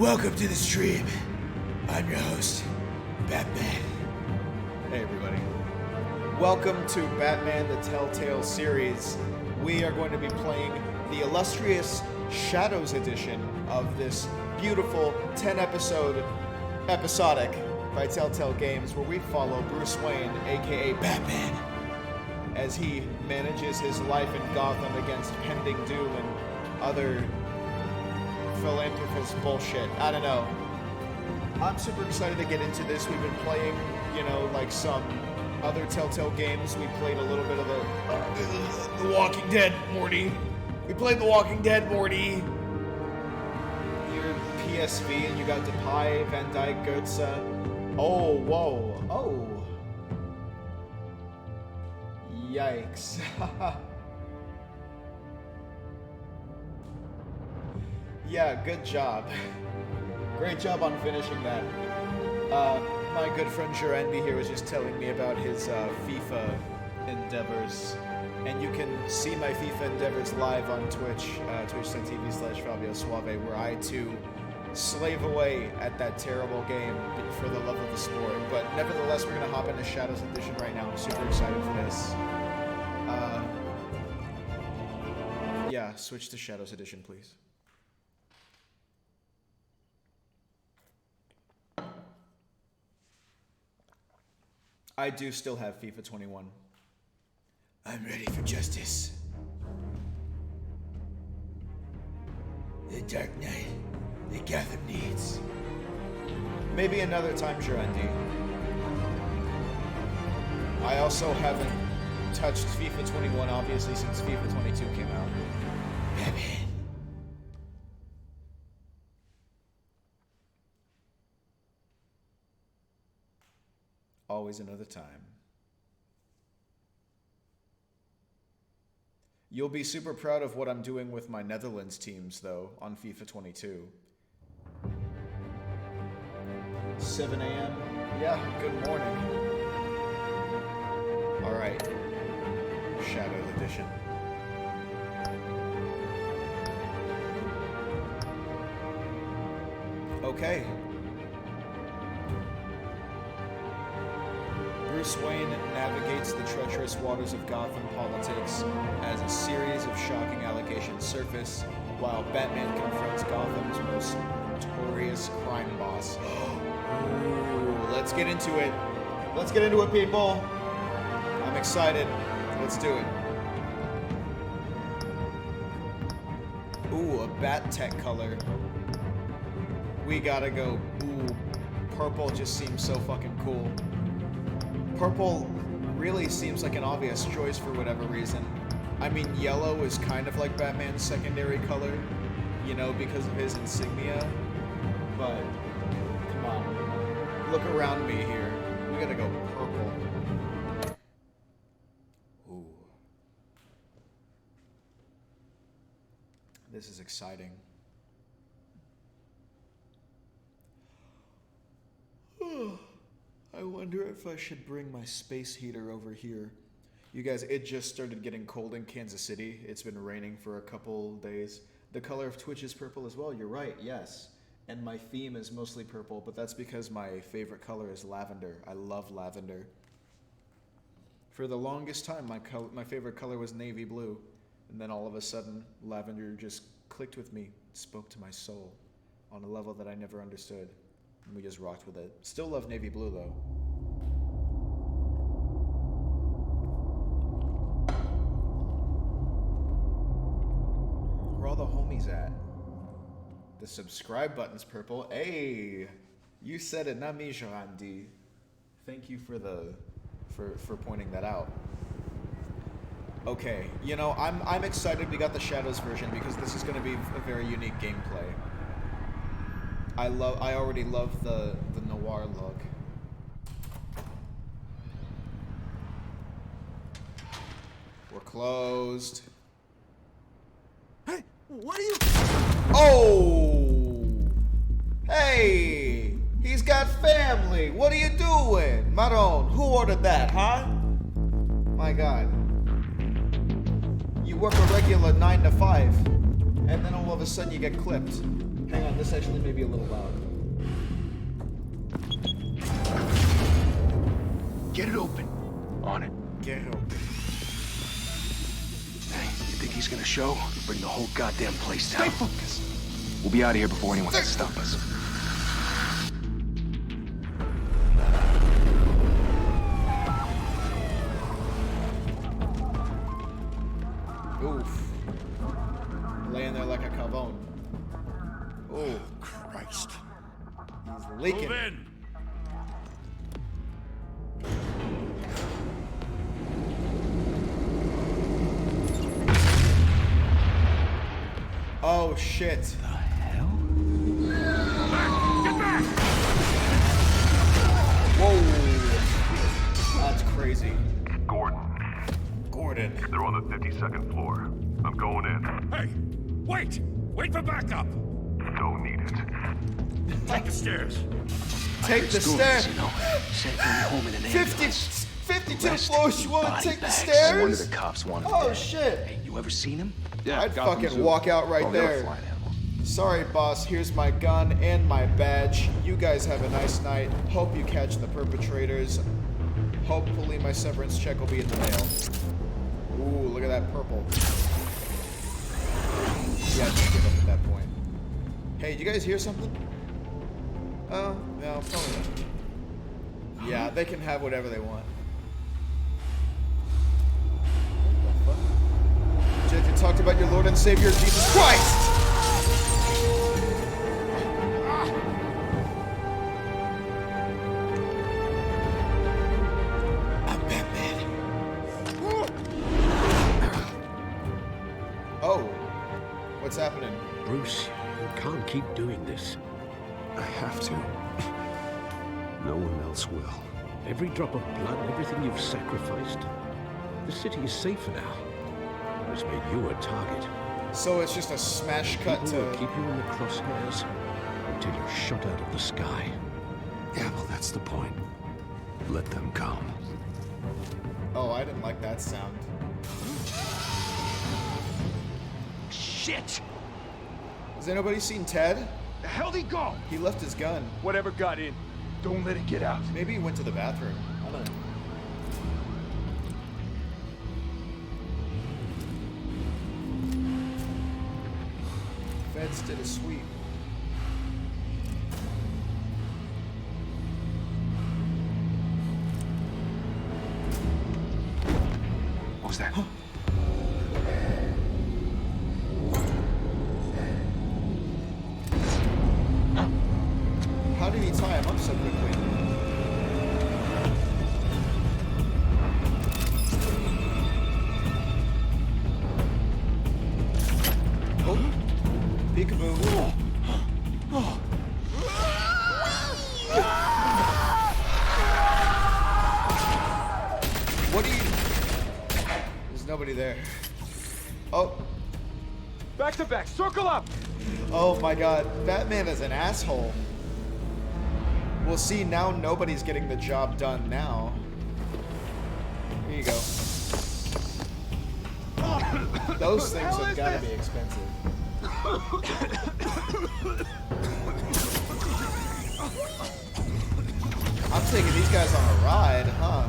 Welcome to the stream. I'm your host, Batman. Hey everybody. Welcome to Batman the Telltale series. We are going to be playing the illustrious Shadows edition of this beautiful 10-episode episodic by Telltale Games where we follow Bruce Wayne, aka Batman, as he manages his life in Gotham against pending doom and other philanthropist bullshit. I don't know. I'm super excited to get into this. We've been playing, like some other Telltale games. We played a little bit of The Walking Dead, Morty. We played The Walking Dead, Morty. You're PSV and you got DePie, Van Dyke, Goetze. Oh, whoa. Oh. Yikes. Yeah, good job. Great job on finishing that. My good friend Jurendi here was just telling me about his FIFA endeavors. And you can see my FIFA endeavors live on Twitch, twitch.tv/Fabio Suave, where I too slave away at that terrible game for the love of the sport. But nevertheless, we're going to hop into Shadows Edition right now. I'm super excited for this. Yeah, switch to Shadows Edition, please. I do still have FIFA 21. I'm ready for justice. The Dark Knight that Gotham needs. Maybe another time, Jurendi. I also haven't touched FIFA 21, obviously, since FIFA 22 came out. Batman. Always another time. You'll be super proud of what I'm doing with my Netherlands teams, though, on FIFA 22. 7 a.m. Yeah, good morning. Alright. Shadows Edition. Okay. Bruce Wayne navigates the treacherous waters of Gotham politics as a series of shocking allegations surface, while Batman confronts Gotham's most notorious crime boss. Ooh, let's get into it. Let's get into it, people. I'm excited. Let's do it. Ooh, a bat tech color. We gotta go. Ooh, purple just seems so fucking cool. Purple really seems like an obvious choice for whatever reason. I mean, yellow is kind of like Batman's secondary color, because of his insignia. But, come on. Look around me here. We gotta go purple. Ooh. This is exciting. I wonder if I should bring my space heater over here. You guys, it just started getting cold in Kansas City. It's been raining for a couple days. The color of Twitch is purple as well. You're right, yes. And my theme is mostly purple, but that's because my favorite color is lavender. I love lavender. For the longest time, my favorite color was navy blue. And then all of a sudden, lavender just clicked with me, spoke to my soul on a level that I never understood. And we just rocked with it. Still love navy blue, though. Where all the homies at? The subscribe button's purple. Hey! You said it, not me, Jorandi. Thank you for for pointing that out. Okay, I'm excited we got the Shadows version because this is going to be a very unique gameplay. I already love the noir look. We're closed. Hey, what are you? Oh! Hey! He's got family! What are you doing? Maron, who ordered that, huh? My God. You work a regular 9 to 5, and then all of a sudden you get clipped. Hang on, this actually may be a little loud. Get it open. On it. Get it open. Hey, you think he's gonna show? Bring the whole goddamn place down. Stay focused. We'll be out of here before anyone can stop us. Oof. Laying there like a carbone. Oh, Christ. he's leaking. Move in. Oh shit. The hell? Get back! Whoa. That's crazy. Gordon, Gordon. they're on the 52nd floor. I'm going in. Hey, wait! Wait for backup! Don't need it. Take the stairs. Take the Stories, stairs. you know. Sent me home in an 50, ambulance. 52 Rest floors, you in want body to take the bags. stairs? No wonder the cops wanted him Oh dead. shit. Hey, you ever seen him? I'd fucking walk out right there. Sorry, boss. Here's my gun and my badge. You guys have a nice night. Hope you catch the perpetrators. Hopefully my severance check will be in the mail. Ooh, look at that purple. Yeah, just give up at that point. Hey, did you guys hear something? Oh, no, probably not. Yeah, they can have whatever they want. What the fuck? Did you talk about your Lord and Savior, Jesus Christ? I'm Batman. Oh, what's happening? Bruce, you can't keep doing this. I have to. No one else will. Every drop of blood, everything you've sacrificed. The city is safer now. It's made you a target. So it's just a smash cut People will to... keep you in the crosshairs until you're shot out of the sky. Yeah, well, that's the point. Let them come. Oh, I didn't like that sound. Shit! Has anybody seen Ted? The hell'd he go? He left his gun. Whatever got in, don't let it get out. Maybe he went to the bathroom. I don't know. Feds did a sweep. What was that? How did he tie him up so quickly? Oh, peekaboo. What are you... There's nobody there. Oh. Back to back, circle up! Oh my god, Batman is an asshole. Well, see, now nobody's getting the job done now. Here you go. Those things have got to be expensive. I'm taking these guys on a ride, huh?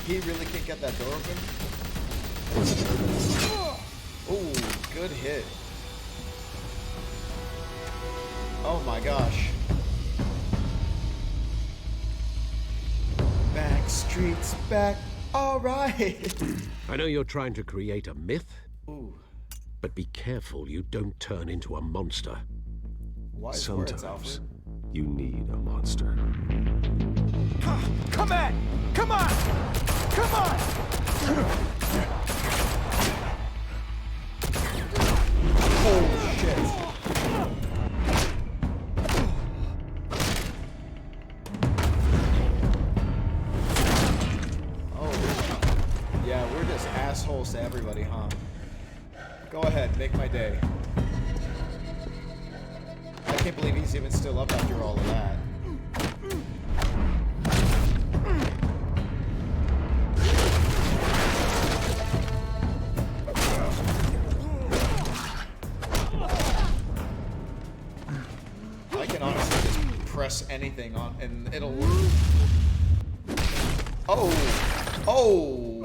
He really can't get that door open? Ooh, good hit. Oh my gosh. Back streets back, alright. I know you're trying to create a myth, Ooh, but be careful you don't turn into a monster. wise words, Sometimes Alfred. you need a monster. Come on! Come on! Come on! Holy shit. Oh, yeah, we're just assholes to everybody, huh? Go ahead, make my day. I can't believe he's even still up after all of that. anything on, and it'll work. Oh! Oh!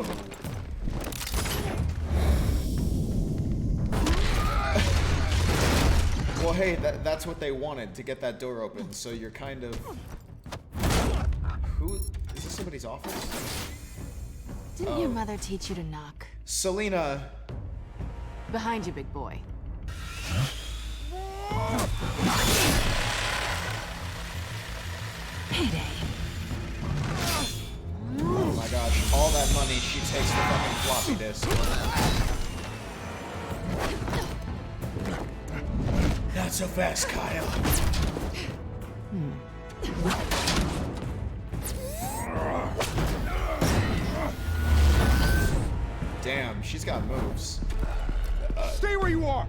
Well, hey, that's what they wanted, to get that door open, so you're kind of... Who? Is this somebody's office? Didn't your mother teach you to knock? Selena! Behind you, big boy. Payday. Oh my gosh, all that money she takes the fucking floppy disk. Not so fast, Kyle. Damn, she's got moves. Stay where you are!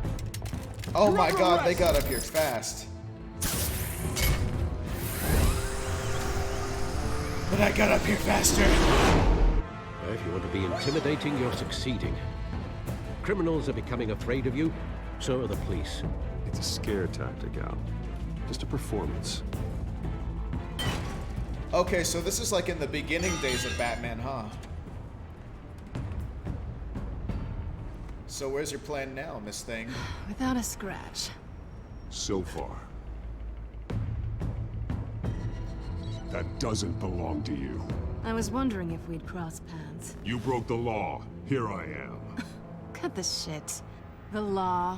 Oh my god, they got up here fast. But I got up here faster. Well, if you want to be intimidating, you're succeeding. Criminals are becoming afraid of you, so are the police. It's a scare tactic, Al. Just a performance. Okay, so this is like in the beginning days of Batman, huh? So where's your plan now, Miss Thing? Without a scratch. So far. That doesn't belong to you. I was wondering if we'd cross paths. You broke the law. Here I am. Cut the shit. The law.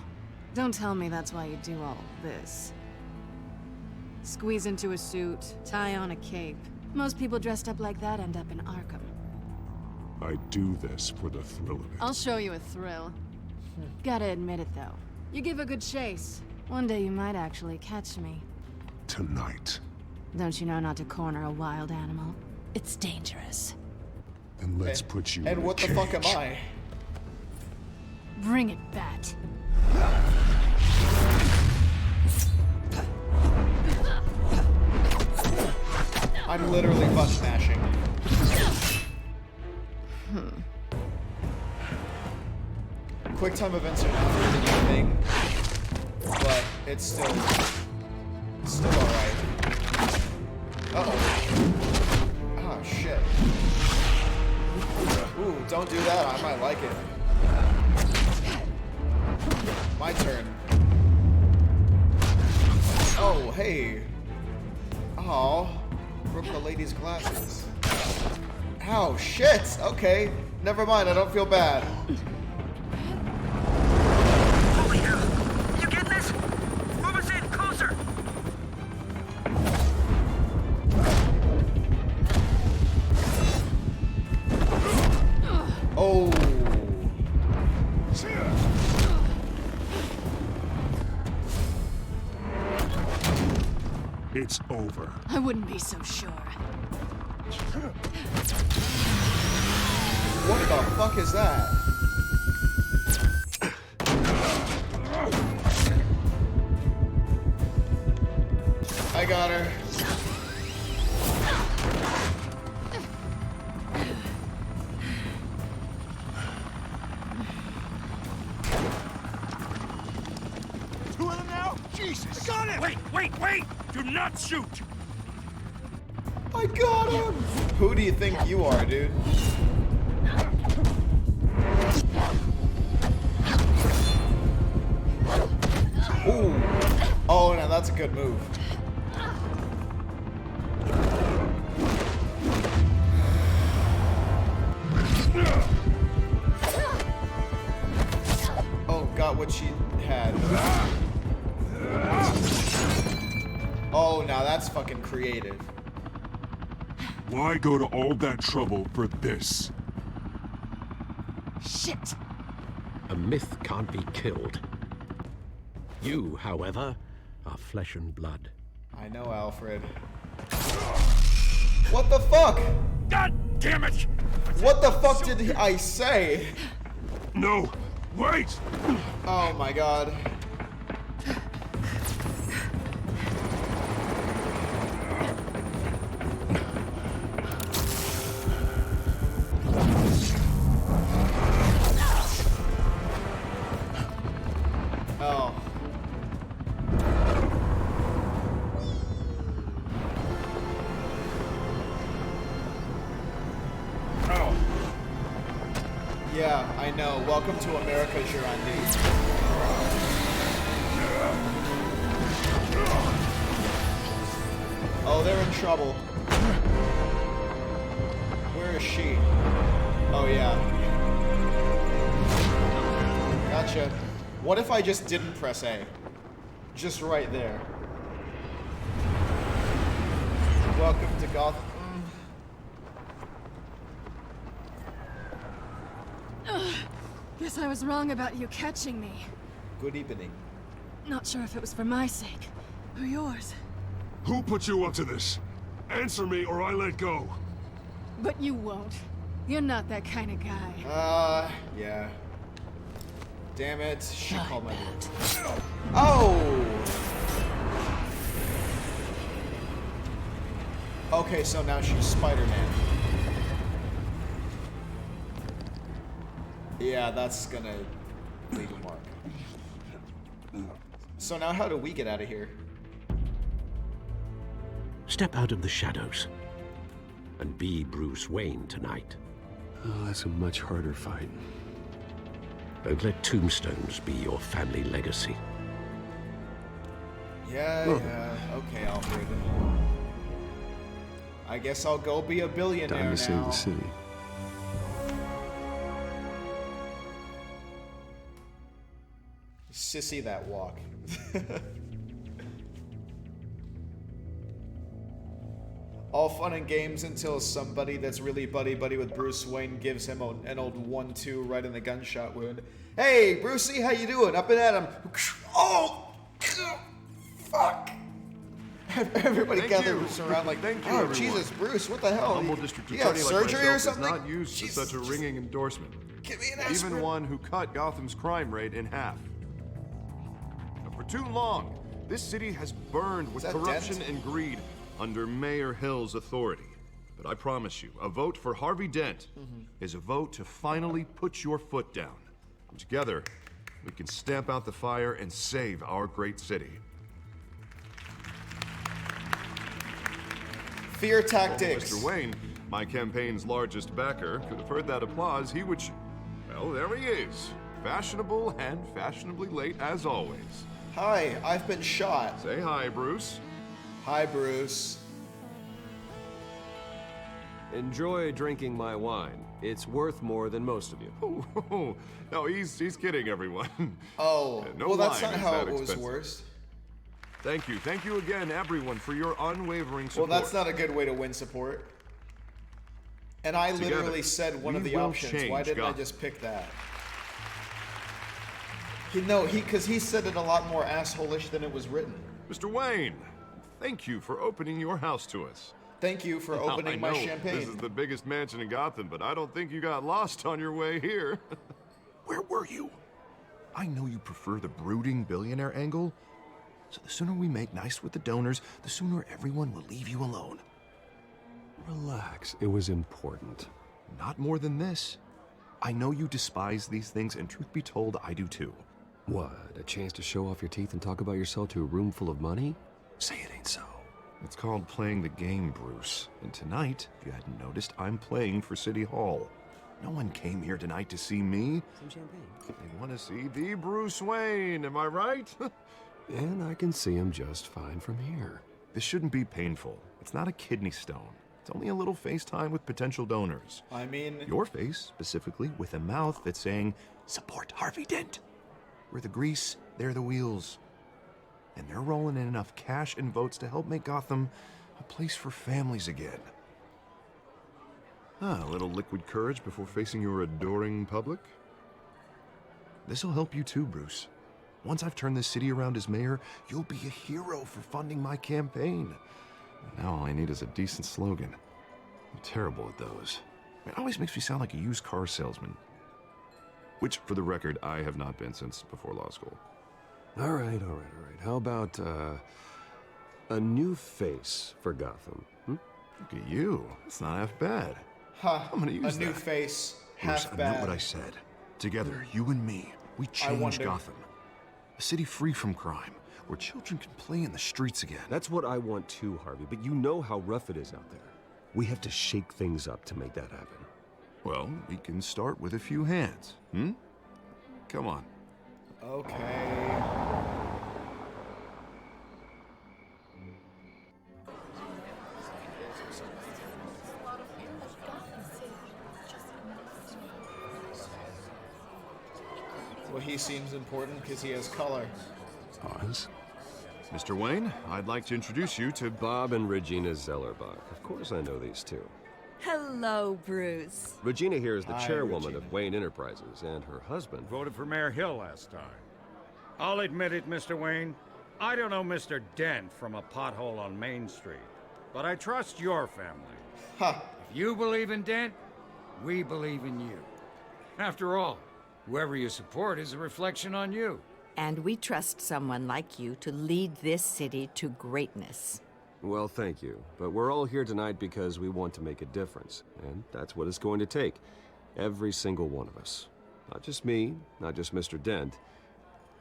Don't tell me that's why you do all this. Squeeze into a suit, tie on a cape. Most people dressed up like that end up in Arkham. I do this for the thrill of it. I'll show you a thrill. Gotta admit it, though. You give a good chase. One day you might actually catch me. Tonight. Don't you know not to corner a wild animal? It's dangerous. Then let's put you in And a what the fuck am cage. I? Bring it, Bat. I'm literally butt smashing. Quick time events are not really a thing, but it's still alright. Uh-oh. Oh, shit. Ooh, don't do that. I might like it. My turn. Oh, hey. Oh, broke the lady's glasses. Ow, shit. Okay, never mind. I don't feel bad. Holy hell! You get this? Move us in closer. Oh. It's over. I wouldn't be so sure. What the fuck is that? I got her. Two of them now? Jesus! Got it! Wait! Do not shoot! I got him! Who do you think you are, dude? Ooh. Oh, now that's a good move. Oh, got what she had. Oh, now that's fucking creative. Why go to all that trouble for this? Shit! A myth can't be killed. You, however, are flesh and blood. I know, Alfred. What the fuck? God damn it! What the fuck did I say? No! Wait! Oh my god. Oh. Yeah, I know. Welcome to America, Girandi. Oh, they're in trouble. Where is she? Oh, yeah. Gotcha. What if I just didn't press A? Just right there. Welcome to Gotham. Guess I was wrong about you catching me. Good evening. Not sure if it was for my sake or yours. Who put you up to this? Answer me or I let go. But you won't. You're not that kind of guy. Yeah. Damn it. She called my name. Oh! Okay, so now she's Spider-Man. Yeah, that's gonna leave a mark. So now how do we get out of here? Step out of the shadows and be Bruce Wayne tonight. Oh, that's a much harder fight. Don't let tombstones be your family legacy. Yeah, okay, Alfred. I guess I'll go be a billionaire now. Time to save the city. Sissy that walk. All fun and games until somebody that's really buddy-buddy with Bruce Wayne gives him an old 1-2 right in the gunshot wound. Hey, Brucey, how you doing? Up and at him. Oh! Fuck! Everybody gathers around like, Thank you, oh, everyone. Jesus, Bruce, what the hell? Humble district You got attorney like surgery or myself something? is not used to Jesus, such a ringing endorsement. Give me an aspirin. Even one who cut Gotham's crime rate in half. Now, for too long, this city has burned with Is that corruption Dent? and greed under Mayor Hill's authority. But I promise you, a vote for Harvey Dent is a vote to finally put your foot down. And together, we can stamp out the fire and save our great city. Fear tactics. Mr. Wayne, my campaign's largest backer, could have heard that applause, he would well, there he is. Fashionable and fashionably late as always. Hi, I've been shot. Say hi, Bruce. Hi, Bruce. Enjoy drinking my wine. It's worth more than most of you. Oh, no, he's kidding, everyone. Oh, No well, that's wine not is how that it was expensive. worst. Thank you again, everyone, for your unwavering Well, support. that's not a good way to win support. And I Together, literally said one of we the will options. Why change didn't I Gotham. just pick that? Because he said it a lot more asshole-ish than it was written. Mr. Wayne, thank you for opening your house to us. Thank you for Now, opening I my know champagne. This is the biggest mansion in Gotham, but I don't think you got lost on your way here. Where were you? I know you prefer the brooding billionaire angle, so the sooner we make nice with the donors, the sooner everyone will leave you alone. Relax. It was important. Not more than this. I know you despise these things, and truth be told, I do too. What? A chance to show off your teeth and talk about yourself to a room full of money? Say it ain't so. It's called playing the game, Bruce. And tonight, if you hadn't noticed, I'm playing for City Hall. No one came here tonight to see me. Some champagne. They want to see the Bruce Wayne, am I right? And I can see him just fine from here. This shouldn't be painful. It's not a kidney stone. It's only a little FaceTime with potential donors. I mean... Your face, specifically, with a mouth that's saying, support Harvey Dent. We're the grease, they're the wheels. And they're rolling in enough cash and votes to help make Gotham a place for families again. A little liquid courage before facing your adoring public. This'll help you too, Bruce. Once I've turned this city around as mayor, you'll be a hero for funding my campaign. Now all I need is a decent slogan. I'm terrible at those. It always makes me sound like a used car salesman. Which, for the record, I have not been since before law school. All right. How about, a new face for Gotham? Look at you. It's not half bad. Ha, I'm gonna use a new that. face, Bruce, half I bad. meant what I said. Together, you and me, we change wonder- Gotham. A city free from crime, where children can play in the streets again. That's what I want too, Harvey, but you know how rough it is out there. We have to shake things up to make that happen. Well, we can start with a few hands, hmm? Come on. Okay. Well, he seems important because he has color. Pause. Mr. Wayne, I'd like to introduce you to Bob and Regina Zellerbach. Of course I know these two. Hello, Bruce. Regina here is the Hi, chairwoman Regina. of Wayne Enterprises, and her husband... Voted for Mayor Hill last time. I'll admit it, Mr. Wayne. I don't know Mr. Dent from a pothole on Main Street, but I trust your family. Ha! If you believe in Dent, we believe in you. After all, whoever you support is a reflection on you. And we trust someone like you to lead this city to greatness. Well, thank you. But we're all here tonight because we want to make a difference. And that's what it's going to take. Every single one of us. Not just me, not just Mr. Dent.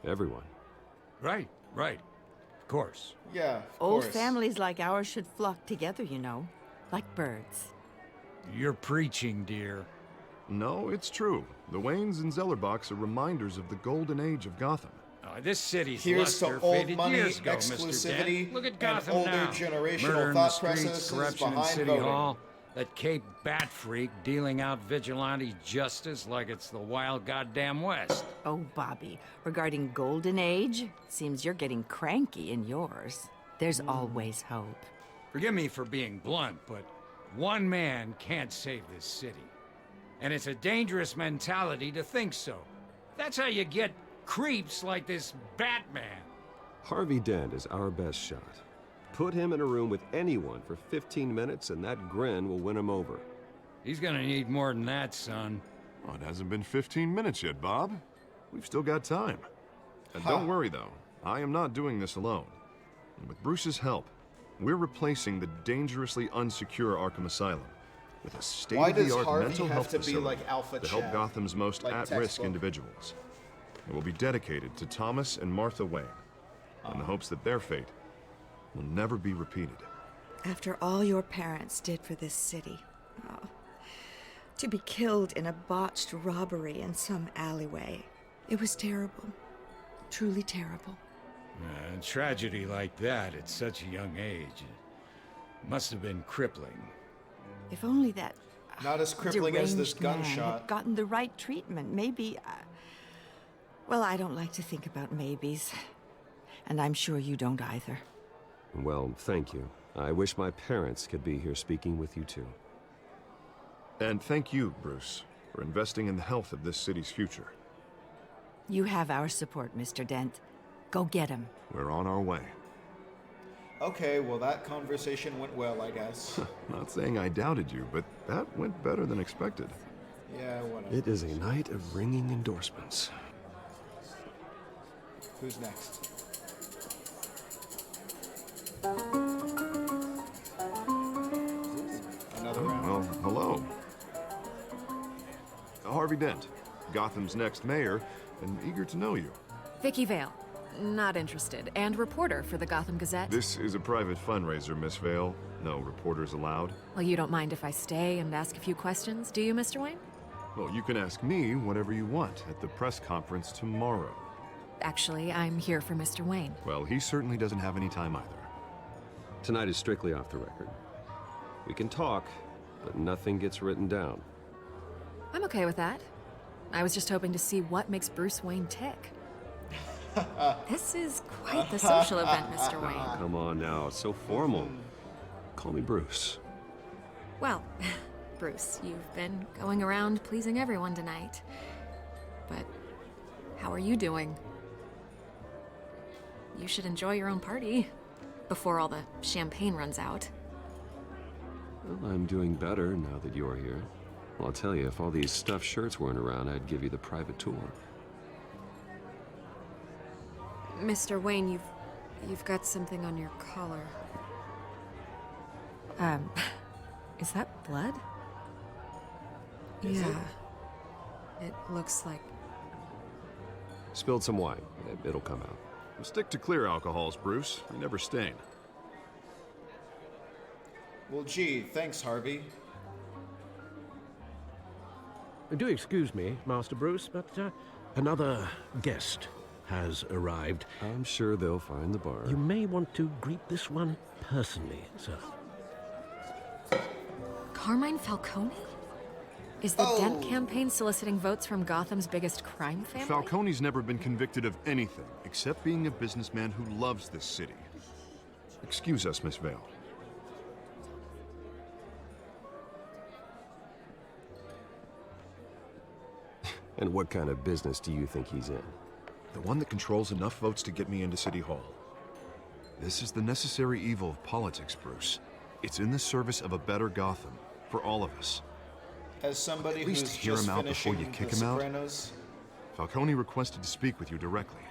Everyone. Right. Of course. Yeah, of Old course. families like ours should flock together, you know. Like birds. You're preaching, dear. No, it's true. The Waynes and Zellerbachs are reminders of the golden age of Gotham. This city's Here's to luster old faded money, years ago, exclusivity, Mr. Dent. Look at and Gotham older now. generational Murder in thought the streets, processes corruption in behind City voting. Hall. That Cape Bat freak dealing out vigilante justice like it's the wild goddamn West. Oh, Bobby, regarding Golden Age, seems you're getting cranky in yours. There's always hope. Forgive me for being blunt, but one man can't save this city. And it's a dangerous mentality to think so. That's how you get creeps like this Batman. Harvey Dent is our best shot. Put him in a room with anyone for 15 minutes and that grin will win him over. He's gonna need more than that, son. Oh, it hasn't been 15 minutes yet, Bob. We've still got time. And don't worry, though. I am not doing this alone. And with Bruce's help, we're replacing the dangerously unsecure Arkham Asylum with a Why does state-of-the-art Harvey mental have health to be facility like Alpha to help Chad? Gotham's most Like at-risk textbook? individuals. It will be dedicated to Thomas and Martha Wayne, in the hopes that their fate will never be repeated. After all your parents did for this city, oh, to be killed in a botched robbery in some alleyway, it was terrible. Truly terrible. A tragedy like that at such a young age must have been crippling. If only that Not as crippling as this deranged man gunshot. had gotten the right treatment, maybe. Well, I don't like to think about maybes, and I'm sure you don't either. Well, thank you. I wish my parents could be here speaking with you too. And thank you, Bruce, for investing in the health of this city's future. You have our support, Mr. Dent. Go get him. We're on our way. Okay, well that conversation went well, I guess. Not saying I doubted you, but that went better than expected. Yeah, whatever. It is a night of ringing endorsements. Who's next? Another round. Well, hello. Harvey Dent, Gotham's next mayor, and eager to know you. Vicky Vale. Not interested. And reporter for the Gotham Gazette. This is a private fundraiser, Miss Vale. No reporters allowed. Well, you don't mind if I stay and ask a few questions, do you, Mr. Wayne? Well, you can ask me whatever you want at the press conference tomorrow. Actually, I'm here for Mr. Wayne. Well, he certainly doesn't have any time either. Tonight is strictly off the record. We can talk, but nothing gets written down. I'm okay with that. I was just hoping to see what makes Bruce Wayne tick. This is quite the social event, Mr. Wayne. Come on now, it's so formal. Call me Bruce. Well, Bruce, you've been going around pleasing everyone tonight. But how are you doing? You should enjoy your own party before all the champagne runs out. Well, I'm doing better now that you're here. Well, I'll tell you, if all these stuffed shirts weren't around, I'd give you the private tour. Mr. Wayne, you've got something on your collar. Is that blood? Yeah. It looks like... Spilled some wine. It'll come out. Stick to clear alcohols, Bruce. You never stain. Well, gee, thanks, Harvey. Do excuse me, Master Bruce, but another guest has arrived. I'm sure they'll find the bar. You may want to greet this one personally, sir. Carmine Falcone? Is the Dent campaign soliciting votes from Gotham's biggest crime family? Falcone's never been convicted of anything except being a businessman who loves this city. Excuse us, Miss Vale. And what kind of business do you think he's in? The one that controls enough votes to get me into City Hall. This is the necessary evil of politics, Bruce. It's in the service of a better Gotham, for all of us. As somebody At least who's hear just him out before you finishing kick The him out. Sopranos. Falcone requested to speak with you directly.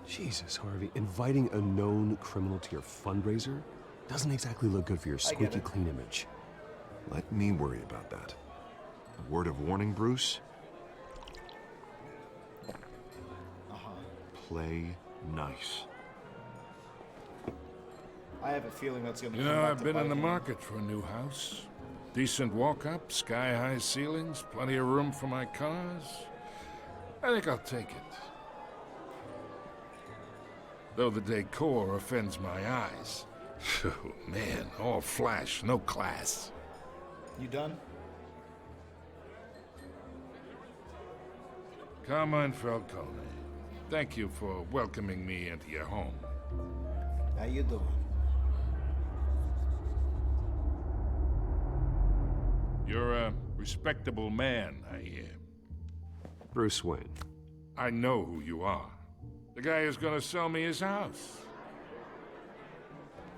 Jesus, Harvey, inviting a known criminal to your fundraiser doesn't exactly look good for your squeaky clean image. Let me worry about that. A word of warning, Bruce. Play nice. I have a feeling that's going to You come know, back I've to been in bite the me. market for a new house. Decent walk-up, sky-high ceilings, plenty of room for my cars. I think I'll take it. Though the decor offends my eyes. Oh, man, all flash, no class. You done? Carmine Falcone, thank you for welcoming me into your home. How you doing? You're a respectable man, I hear. Bruce Wayne. I know who you are. The guy who's gonna sell me his house.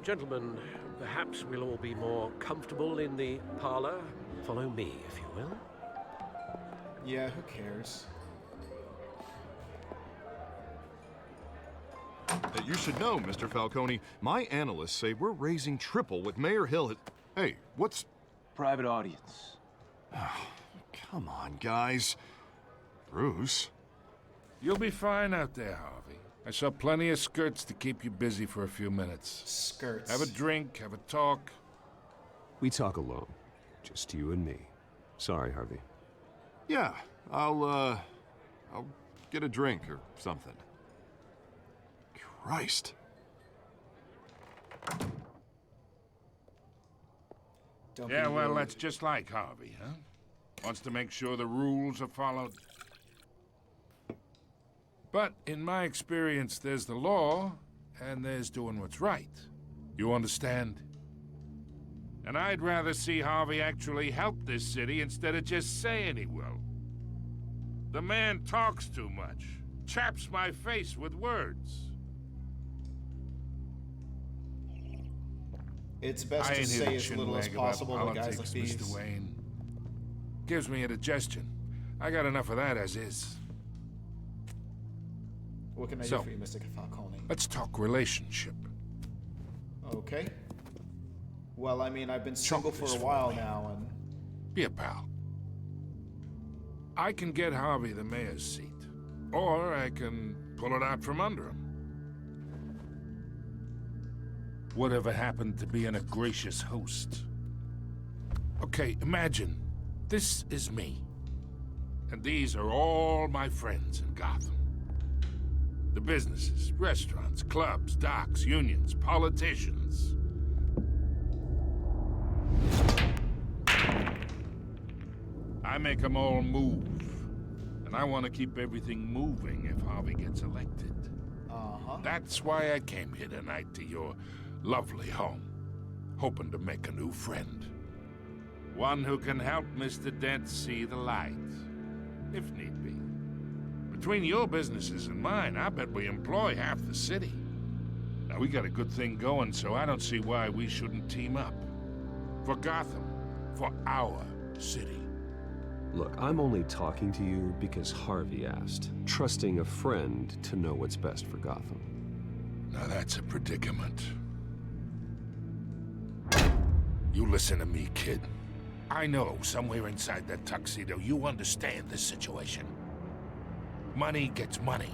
Gentlemen, perhaps we'll all be more comfortable in the parlor. Follow me, if you will. Yeah, who cares? You should know, Mr. Falcone, my analysts say we're raising triple what Mayor Hill had... Hey, what's... Private audience. Come on, guys. Bruce? You'll be fine out there, Harvey. I saw plenty of skirts to keep you busy for a few minutes. Skirts. Have a drink, have a talk. We talk alone. Just you and me. Sorry, Harvey. Yeah, I'll get a drink or something. Christ. Don't Yeah, be well, rude. that's just like Harvey, huh? Wants to make sure the rules are followed. But in my experience, there's the law, and there's doing what's right. You understand? And I'd rather see Harvey actually help this city instead of just saying he will. The man talks too much, chaps my face with words. It's best I to ain't here say as chin little as wag about possible to guys like politics, these. Mr. Wayne. Gives me indigestion. I got enough of that as is. What can I do for you, Mr. Falcone? Let's talk relationship. Okay. Well, I mean, I've been single for a while now, and... Be a pal. I can get Harvey the mayor's seat. Or I can pull it out from under him. Whatever happened to being a gracious host? Okay, imagine, this is me. And these are all my friends in Gotham. The businesses, restaurants, clubs, docks, unions, politicians. I make them all move. And I want to keep everything moving if Harvey gets elected. That's why I came here tonight to your lovely home, hoping to make a new friend. One who can help Mr. Dent see the light, if need be. Between your businesses and mine, I bet we employ half the city. Now, we got a good thing going, so I don't see why we shouldn't team up. For Gotham, for our city. Look, I'm only talking to you because Harvey asked, trusting a friend to know what's best for Gotham. Now that's a predicament. You listen to me, kid. I know somewhere inside that tuxedo you understand this situation. Money gets money.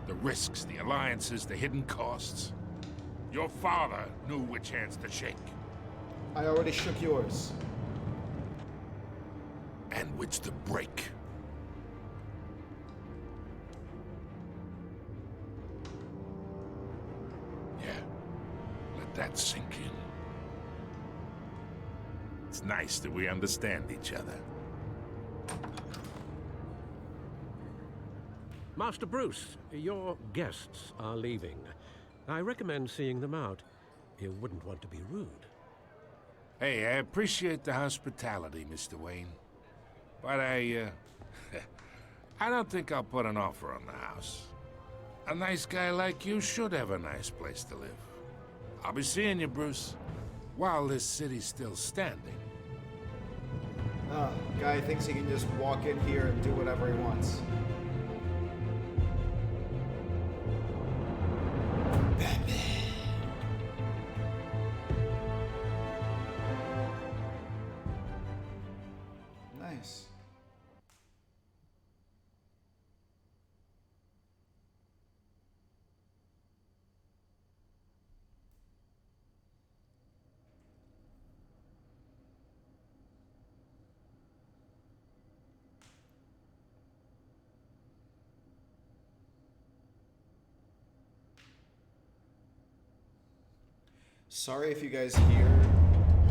The risks, the alliances, the hidden costs. Your father knew which hands to shake. I already shook yours. sandwich to break. Yeah, let that sink in. It's nice that we understand each other. Master Bruce, your guests are leaving. I recommend seeing them out. You wouldn't want to be rude. Hey, I appreciate the hospitality, Mr. Wayne. But I don't think I'll put an offer on the house. A nice guy like you should have a nice place to live. I'll be seeing you, Bruce, while this city's still standing. Guy thinks he can just walk in here and do whatever he wants. Nice. Sorry if you guys hear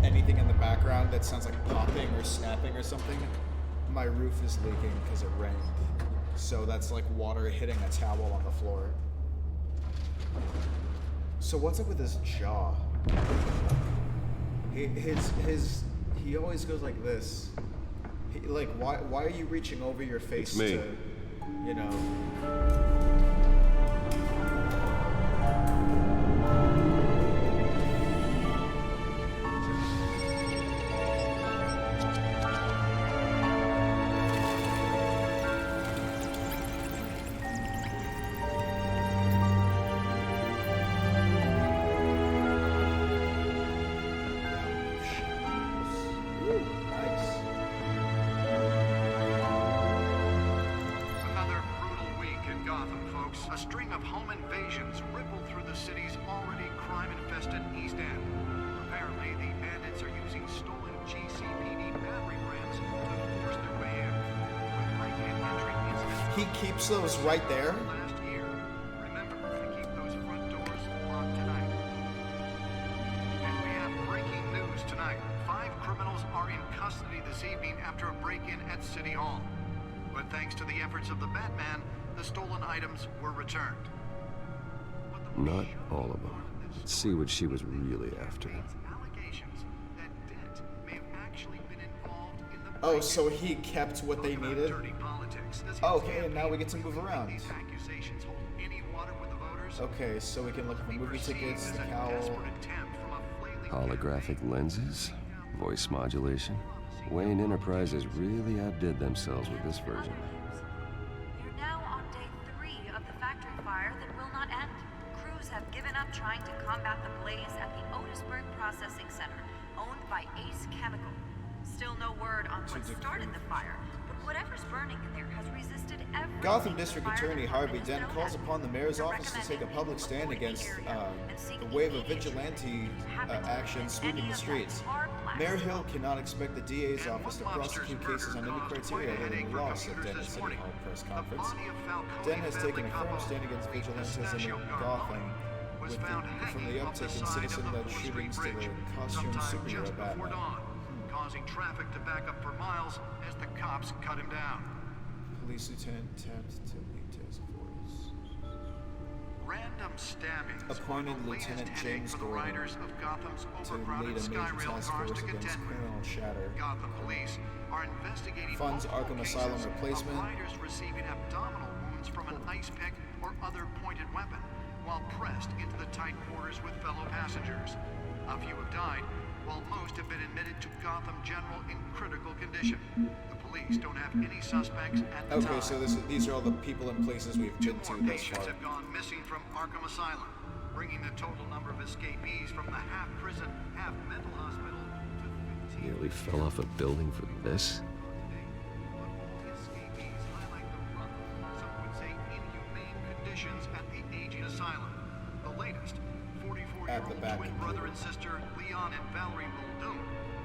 anything in the background that sounds like popping or snapping or something. My roof is leaking because it rained. So that's like water hitting a towel on the floor. So what's up with his jaw? He always goes like this. Like why are you reaching over your face It's me. to, you know? Another brutal week in Gotham, folks. A string of home invasions rippled through the city's already crime-infested East End. Apparently, the bandits are using stolen GCPD battering rams to force their way in. With break-in entry incidents He keeps those right there? last year. Remember to keep those front doors locked tonight. And we have breaking news tonight. 5 criminals are in custody this evening after a break-in at City Hall. But thanks to the efforts of the Batman, the stolen items were returned. Not all of them. Let's see what she was really after. Allegations that Dent may have actually been involved in the Oh, so he kept what they needed? dirty politics. Does his Okay, and now we get to move around. these accusations hold any water with the voters? Okay, so we can look for movie tickets, the cowl. Holographic lenses? Voice modulation? Wayne Enterprises really outdid themselves with this version. You're now on day 3 of the factory fire that will not end. Crews have given up trying to combat the blaze at the Otisburg Processing Center, owned by Ace Chemical. Still no word on what started the fire, but whatever's burning in there has resisted everything. Gotham District Attorney Harvey Dent calls upon the mayor's office to take a public stand against the wave of vigilante action sweeping the streets. Mayor Hill cannot expect the DA's office to prosecute cases on any criteria other than the law, said Dent at City Hall press conference. Dent has taken a firm stand against vigilantism in Gotham, from the uptick in citizen-led shootings to the costume superhero Batman. Causing traffic to back up for miles as the cops cut him down. Police lieutenant tapped to lead task force. Random stabbings. Appointed Lieutenant James Gordon to lead a major task force against criminal chatter. Gotham police are investigating Funds Arkham Asylum replacement. riders receiving abdominal wounds from an ice pick or other pointed weapon while pressed into the tight quarters with fellow passengers. A few have died, while most have been admitted to Gotham General in critical condition. The police don't have any suspects at the time. Okay, so these are all the people and places we've been to thus Patients far. have gone missing from Arkham Asylum, bringing the total number of escapees from the half-prison, half-mental hospital to 15. Nearly fell off a building for this? Escapees highlight the rough, some would say inhumane conditions at the aging asylum. The latest, 44-year-old twin brother and sister Leon and Valerie Muldoon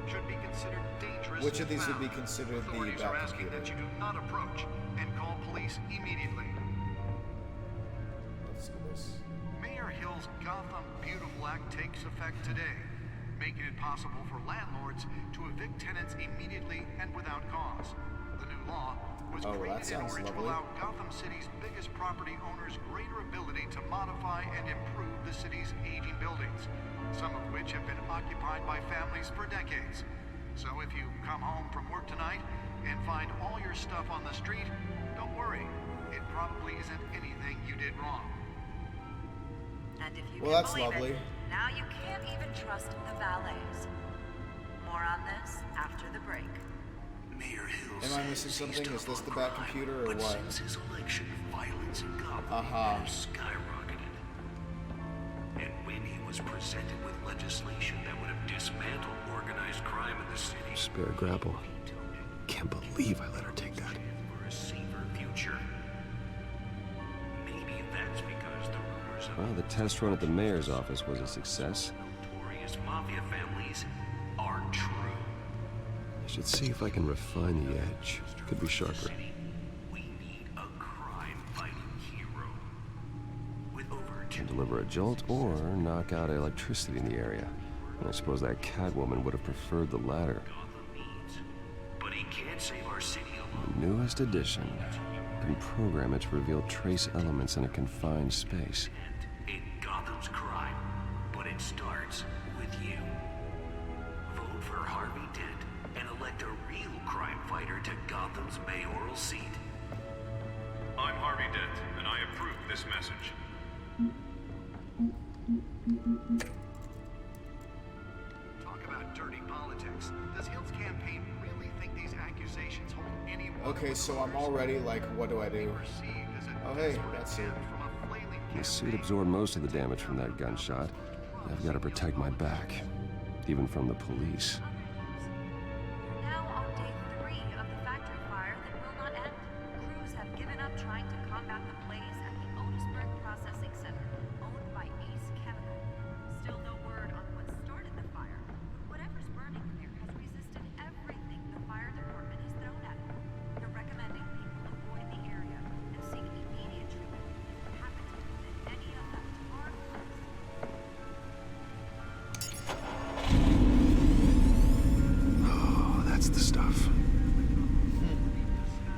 should be considered dangerous. Which of if these would be found. considered the Authorities are asking Batcomputer? that you do not approach and call police immediately. Let's do this. Mayor Hill's Gotham Beautiful Act takes effect today, making it possible for landlords to evict tenants immediately and without cause. The new law was created in order to allow Gotham City's biggest property owners greater ability to modify and improve the city's aging buildings, some of which have been occupied by families for decades. So if you come home from work tonight and find all your stuff on the street, don't worry. It probably isn't anything you did wrong. And if you Well, can that's believe lovely. it, now you can't even trust the valets. More on this after the break. Mayor Hill Am I missing something? Is this the Batcomputer or what? Since his election, violence in Gotham has skyrocketed. And when he was presented with legislation that would have dismantled organized crime in the city, Spare grapple. Can't believe I let her take that. for a safer future. Maybe that's because the rumors of Well, the test run at the mayor's office was a success. notorious mafia families are true. I should see if I can refine the edge. Could be sharper. We need a crime-fighting hero. With over Can deliver a jolt or knock out electricity in the area. And I suppose that Catwoman would have preferred the latter. But he can't save our city The newest addition can program it to reveal trace elements in a confined space. in Gotham's crime. But it starts with you. Vote for Harvey Dent and elect a real crime fighter to Gotham's mayoral seat. I'm Harvey Dent, and I approve this message. Talk about dirty politics. Does Hill's campaign really think these accusations hold any water? Okay, so I'm already like, what do I do? Oh, hey, that's it. The suit absorbed most of the damage from that gunshot. I've got to protect my back, even from the police. Now on day 3 of the factory fire that will not end, crews have given up trying to combat the blaze at the Otisburg Processing Center, owned by Ace Chemical. Still no word on what started the fire, but whatever's burning there has resisted everything the fire department has thrown at it. They're recommending people avoid the area and seek immediate treatment if you happen to commit any of them to our place. Oh, that's the stuff.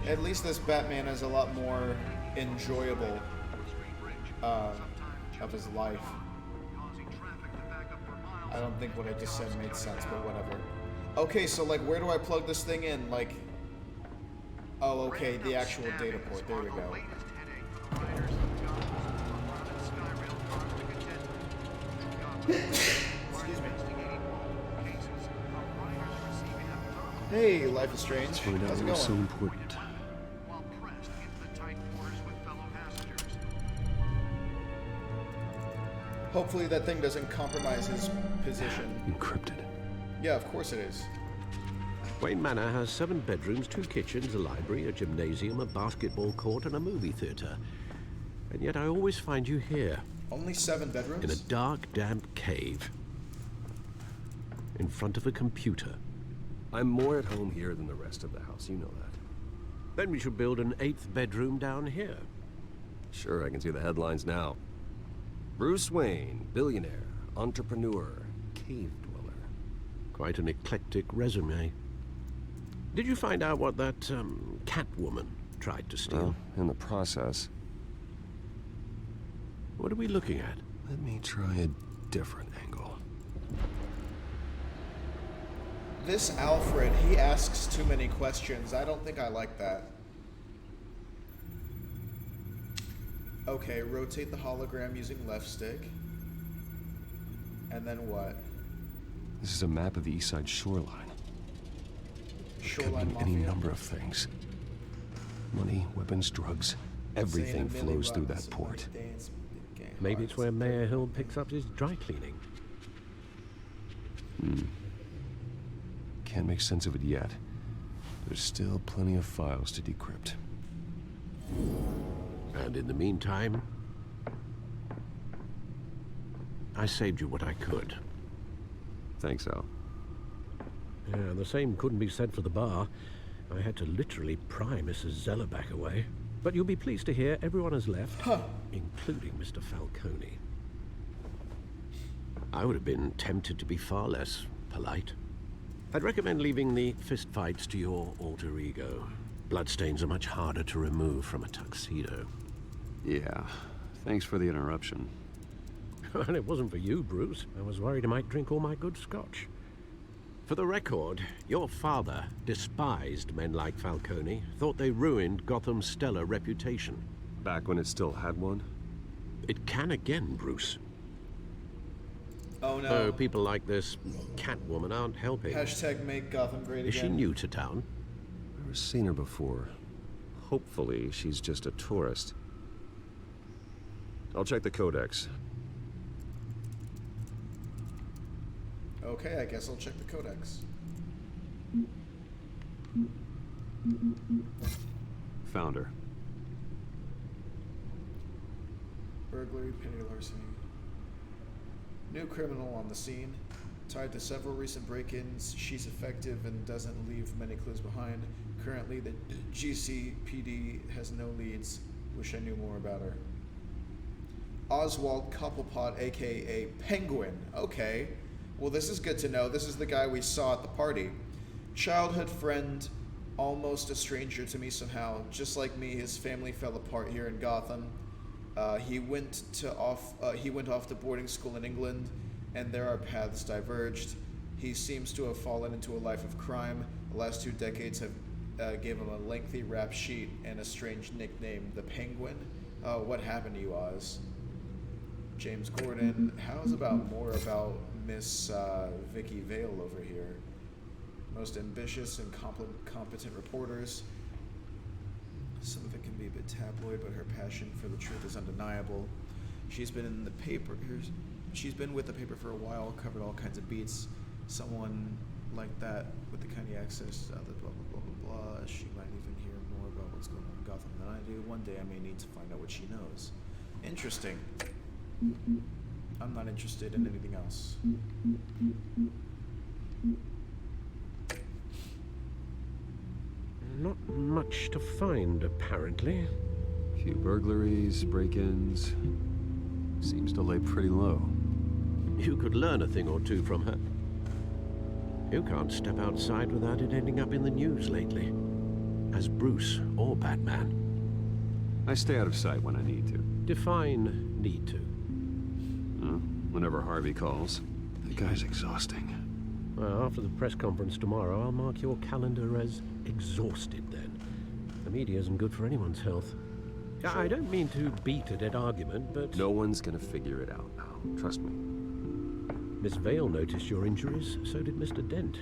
At least this Batman is a lot more enjoyable of his life. I don't think what I just said made sense, but whatever. Okay, so like, where do I plug this thing in? Like, oh, okay, the actual data port. There we go. Excuse me. Hey, Life is Strange. Find out How's it what's so going? important. Hopefully that thing doesn't compromise his position. Encrypted. Yeah, of course it is. Wayne Manor has 7 bedrooms, 2 kitchens, a library, a gymnasium, a basketball court, and a movie theater. And yet I always find you here. Only 7 bedrooms? In a dark, damp cave. In front of a computer. I'm more at home here than the rest of the house, you know that. Then we should build an 8th bedroom down here. Sure, I can see the headlines now. Bruce Wayne, billionaire, entrepreneur, cave dweller. Quite an eclectic resume. Did you find out what that, Catwoman tried to steal? Well, in the process. What are we looking at? Let me try a different angle. This Alfred, he asks too many questions. I don't think I like that. Okay, rotate the hologram using left stick. And then what? This is a map of the East Side shoreline. Shoreline Could mean any Mafia? number of things. Money, weapons, drugs, everything Saying a million flows through that buttons, port. dance, game, Maybe it's where Mayor Hill picks up his dry cleaning. Can't make sense of it yet. There's still plenty of files to decrypt. And in the meantime, I saved you what I could. Thanks, Al. Yeah, the same couldn't be said for the bar. I had to literally pry Mrs. Zeller back away. But you'll be pleased to hear everyone has left, including Mr. Falcone. I would have been tempted to be far less polite. I'd recommend leaving the fistfights to your alter ego. Bloodstains are much harder to remove from a tuxedo. Yeah, thanks for the interruption. And it wasn't for you, Bruce. I was worried I might drink all my good scotch. For the record, your father despised men like Falcone, thought they ruined Gotham's stellar reputation. Back when it still had one? It can again, Bruce. Oh no. Oh, people like this Catwoman aren't helping. Hashtag make Gotham great again. Is she new to town? I've never seen her before. Hopefully, she's just a tourist. I'll check the codex. Okay, I guess I'll check the codex. Found her. Burglary, petty larceny. New criminal on the scene. Tied to several recent break-ins, she's effective and doesn't leave many clues behind. Currently, the GCPD has no leads. Wish I knew more about her. Oswald Cobblepot, aka Penguin. Okay. Well, this is good to know. This is the guy we saw at the party. Childhood friend, almost a stranger to me somehow. Just like me, his family fell apart here in Gotham. He went off to boarding school in England, and there our paths diverged. He seems to have fallen into a life of crime. The last 2 decades have gave him a lengthy rap sheet and a strange nickname, the Penguin. What happened to you, Oz? James Gordon. How's about more about Miss Vicky Vale over here? Most ambitious and competent reporters. Some of it can be a bit tabloid, but her passion for the truth is undeniable. She's been in the paper. She's been with the paper for a while, covered all kinds of beats. Someone like that with the kind of access, blah blah blah blah blah. She might even hear more about what's going on in Gotham than I do. One day I may need to find out what she knows. Interesting. I'm not interested in anything else. Not much to find, apparently. Few burglaries, break-ins. Seems to lay pretty low. You could learn a thing or two from her. You can't step outside without it ending up in the news lately. As Bruce or Batman. I stay out of sight when I need to. Define need to. Whenever Harvey calls. That guy's exhausting. Well, after the press conference tomorrow, I'll mark your calendar as exhausted then. The media isn't good for anyone's health. Sure. I don't mean to beat a dead argument, but... No one's gonna figure it out now. Trust me. Miss Vale noticed your injuries, so did Mr. Dent.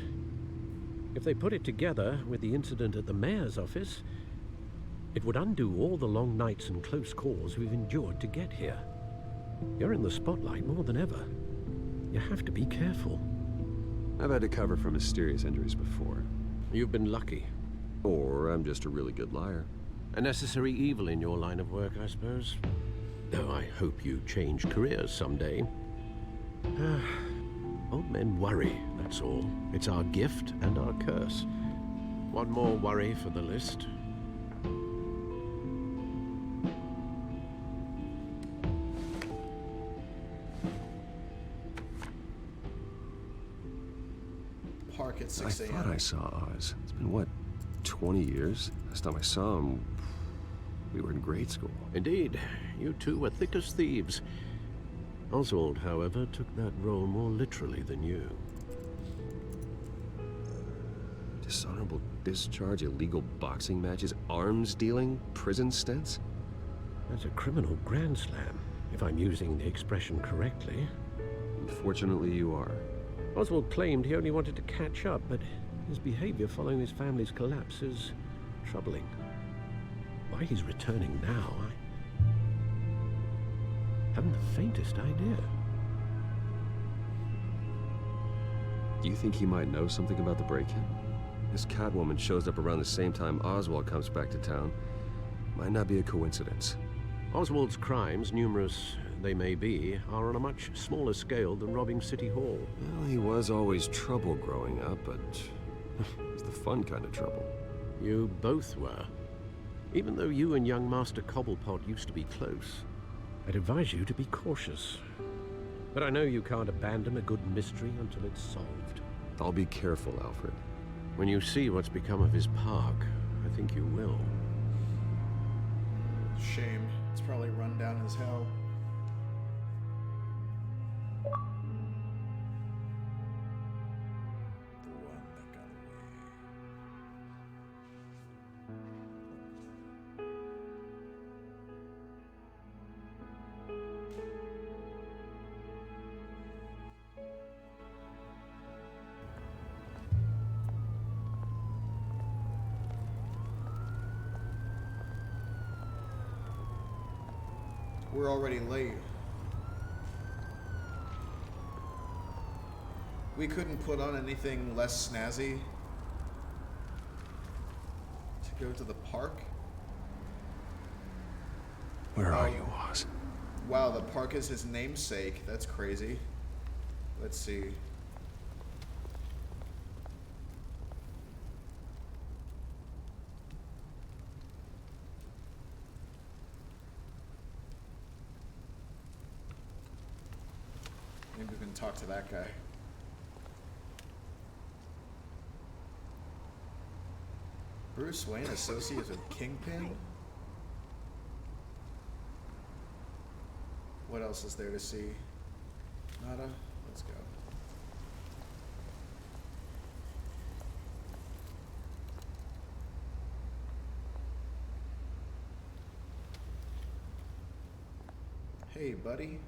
If they put it together with the incident at the mayor's office, it would undo all the long nights and close calls we've endured to get here. You're in the spotlight more than ever. You have to be careful. I've had to cover for mysterious injuries before. You've been lucky. Or I'm just a really good liar. A necessary evil in your line of work, I suppose. Though I hope you change careers someday. Old men worry, that's all. It's our gift and our curse. One more worry for the list. Park at 6 a.m. I thought I saw Oz. It's been, what, 20 years? Last time I saw him, we were in grade school. Indeed. You two were thick as thieves. Oswald, however, took that role more literally than you. Dishonorable discharge, illegal boxing matches, arms dealing, prison stints? That's a criminal grand slam, if I'm using the expression correctly. Unfortunately, you are. Oswald claimed he only wanted to catch up, but his behavior following his family's collapse is troubling. Why he's returning now, I haven't the faintest idea. Do you think he might know something about the break-in? This Catwoman shows up around the same time Oswald comes back to town. Might not be a coincidence. Oswald's crimes, numerous they may be, are on a much smaller scale than robbing City Hall. Well, he was always trouble growing up, but It's the fun kind of trouble. You both were. Even though you and young Master Cobblepot used to be close, I'd advise you to be cautious. But I know you can't abandon a good mystery until it's solved. I'll be careful, Alfred. When you see what's become of his park, I think you will. Shame. It's probably run down as hell. The one that got We're already late. We couldn't put on anything less snazzy to go to the park? Where are you, Oz? Wow, the park is his namesake. That's crazy. Let's see. Maybe we can talk to that guy. Bruce Wayne associates with Kingpin? What else is there to see? Nada? Let's go. Hey, buddy.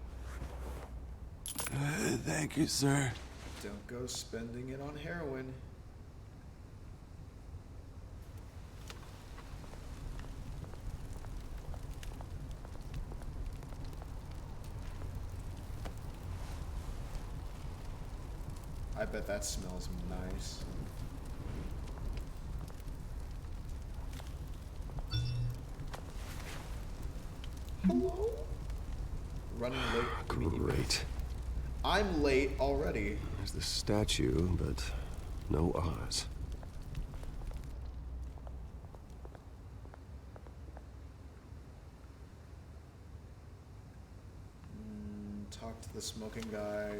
Thank you, sir. Don't go spending it on heroin. I bet that smells nice. Hello? Running late. Great. I'm late already. There's the statue, but no Oz. Talk to the smoking guy.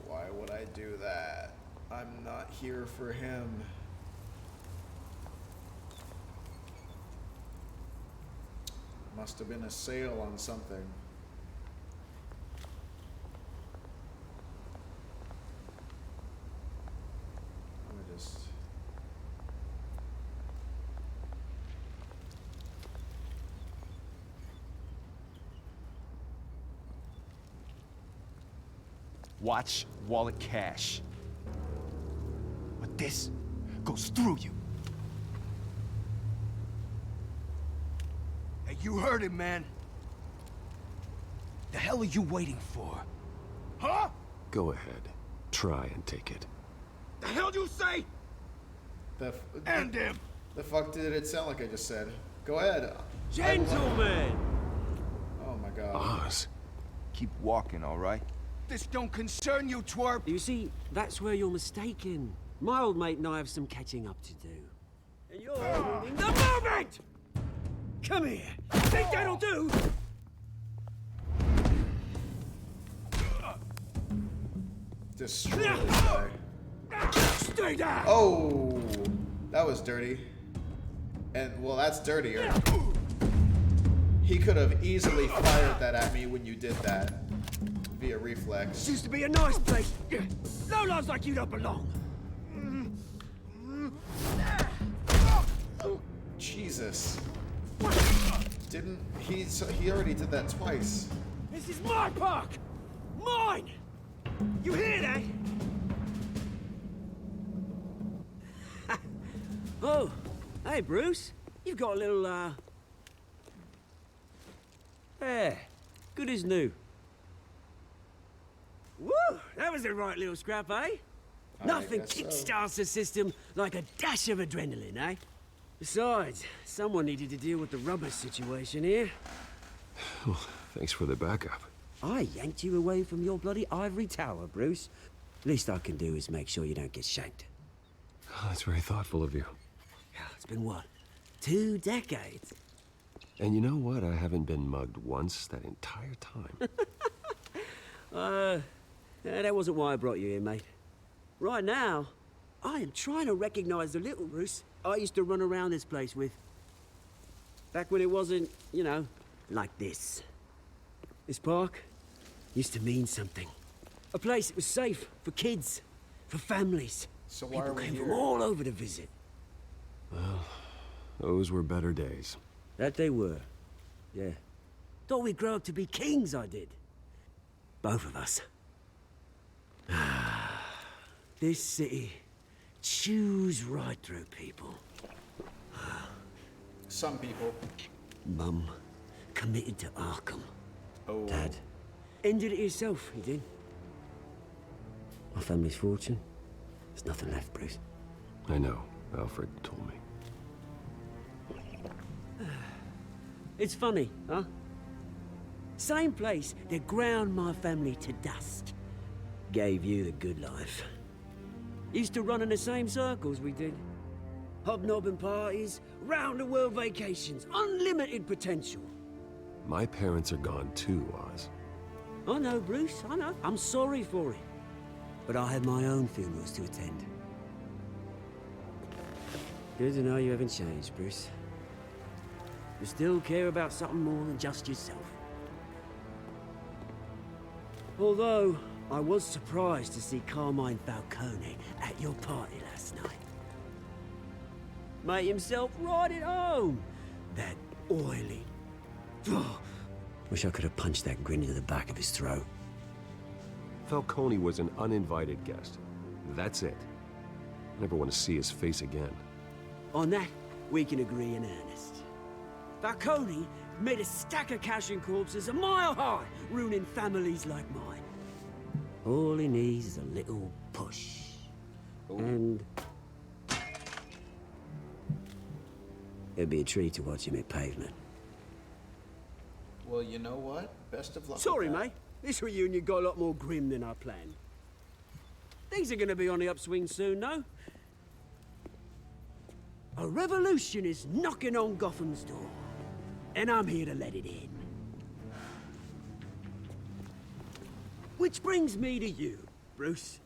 Why would I do that? I'm not here for him. Must have been a sale on something. Let me just... Watch wallet cash. But this goes through you. Hey, you heard it, man. The hell are you waiting for? Huh? Go ahead. Try and take it. The hell you say? End him! The fuck did it sound like I just said? Go ahead. Gentlemen! Oh my god. Oz. Keep walking, all right? This don't concern you, twerp! You see, that's where you're mistaken. My old mate and I have some catching up to do. And you're ruining the moment! Come here! Think that'll do? Destroy this guy. Stay down! Oh! That was dirty. And, well, that's dirtier. He could have easily fired that at me when you did that. Via reflex. Used to be a nice place. No loves like you don't belong. Oh, Jesus. Didn't he? He already did that twice. This is my park. Mine. You hear that? Oh, hey Bruce. You've got a little hair. Good as new. Woo! That was the right little scrap, eh? Nothing kickstarts the system like a dash of adrenaline, eh? Besides, someone needed to deal with the rubber situation here. Well, thanks for the backup. I yanked you away from your bloody ivory tower, Bruce. Least I can do is make sure you don't get shanked. Oh, that's very thoughtful of you. Yeah, it's been what? 2 decades? And you know what? I haven't been mugged once that entire time. That wasn't why I brought you here, mate. Right now, I am trying to recognize the little Bruce I used to run around this place with. Back when it wasn't, you know, like this. This park used to mean something. A place that was safe for kids, for families. So why People are we came here? from all over to visit. Well, those were better days. That they were. Yeah. Thought we'd grow up to be kings, I did. Both of us. This city chews right through people. Some people. Mum committed to Arkham. Oh. Dad ended it himself, he did. My family's fortune. There's nothing left, Bruce. I know. Alfred told me. It's funny, huh? Same place that ground my family to dust. Gave you the good life. Used to run in the same circles we did. Hobnobbing parties, round-the-world vacations, unlimited potential. My parents are gone too, Oz. I know, Bruce, I know. I'm sorry for it. But I had my own funerals to attend. Good to know you haven't changed, Bruce. You still care about something more than just yourself. Although, I was surprised to see Carmine Falcone at your party last night. Made himself right at home. That oily... Oh, wish I could have punched that grin into the back of his throat. Falcone was an uninvited guest. That's it. I never want to see his face again. On that, we can agree in earnest. Falcone made a stack of cash and corpses a mile high, ruining families like mine. All he needs is a little push. Ooh. And... it'd be a treat to watch him hit pavement. Well, you know what? Best of luck. Sorry, mate. This reunion got a lot more grim than I planned. Things are gonna be on the upswing soon, no? A revolution is knocking on Gotham's door. And I'm here to let it in. Which brings me to you, Bruce.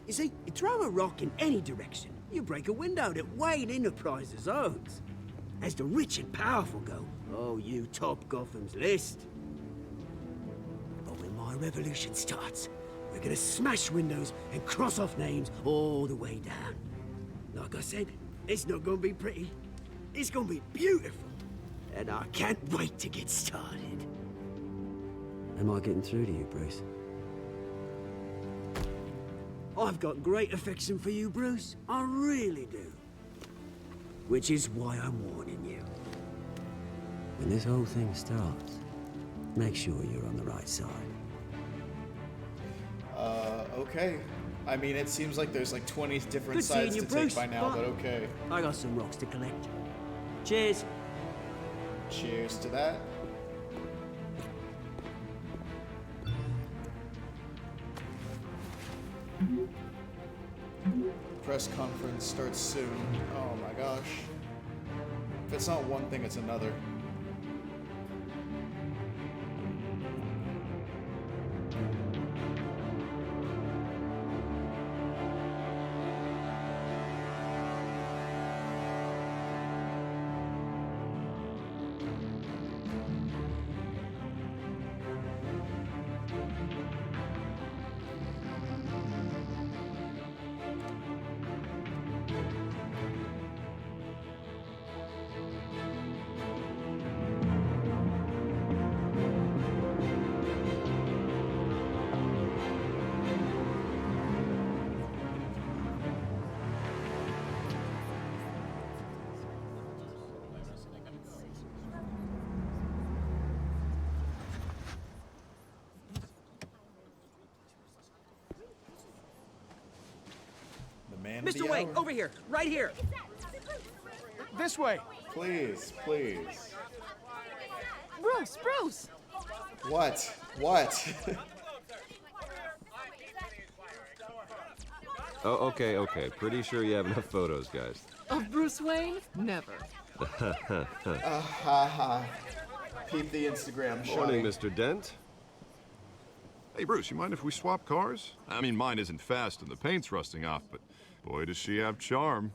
You see, you throw a rock in any direction, you break a window that Wayne Enterprises owns. As the rich and powerful go, oh, you top Gotham's list. But when my revolution starts, we're gonna smash windows and cross off names all the way down. Like I said, it's not gonna be pretty. It's gonna be beautiful. And I can't wait to get started. Am I getting through to you, Bruce? I've got great affection for you, Bruce. I really do. Which is why I'm warning you. When this whole thing starts, make sure you're on the right side. Okay. I mean, it seems like there's like 20 different Good sides seeing you, to Bruce, take by now, but okay. I got some rocks to collect. Cheers. Cheers to that. Press conference starts soon. Oh my gosh. If it's not one thing, it's another. Mr. Wayne, over here, right here. This way. Please, please. Bruce! What? What? Oh, okay. Pretty sure you have enough photos, guys. Of Bruce Wayne? Never. Peep the Instagram shot. Morning, Mr. Dent. Hey, Bruce, you mind if we swap cars? I mean, mine isn't fast and the paint's rusting off, but boy, does she have charm.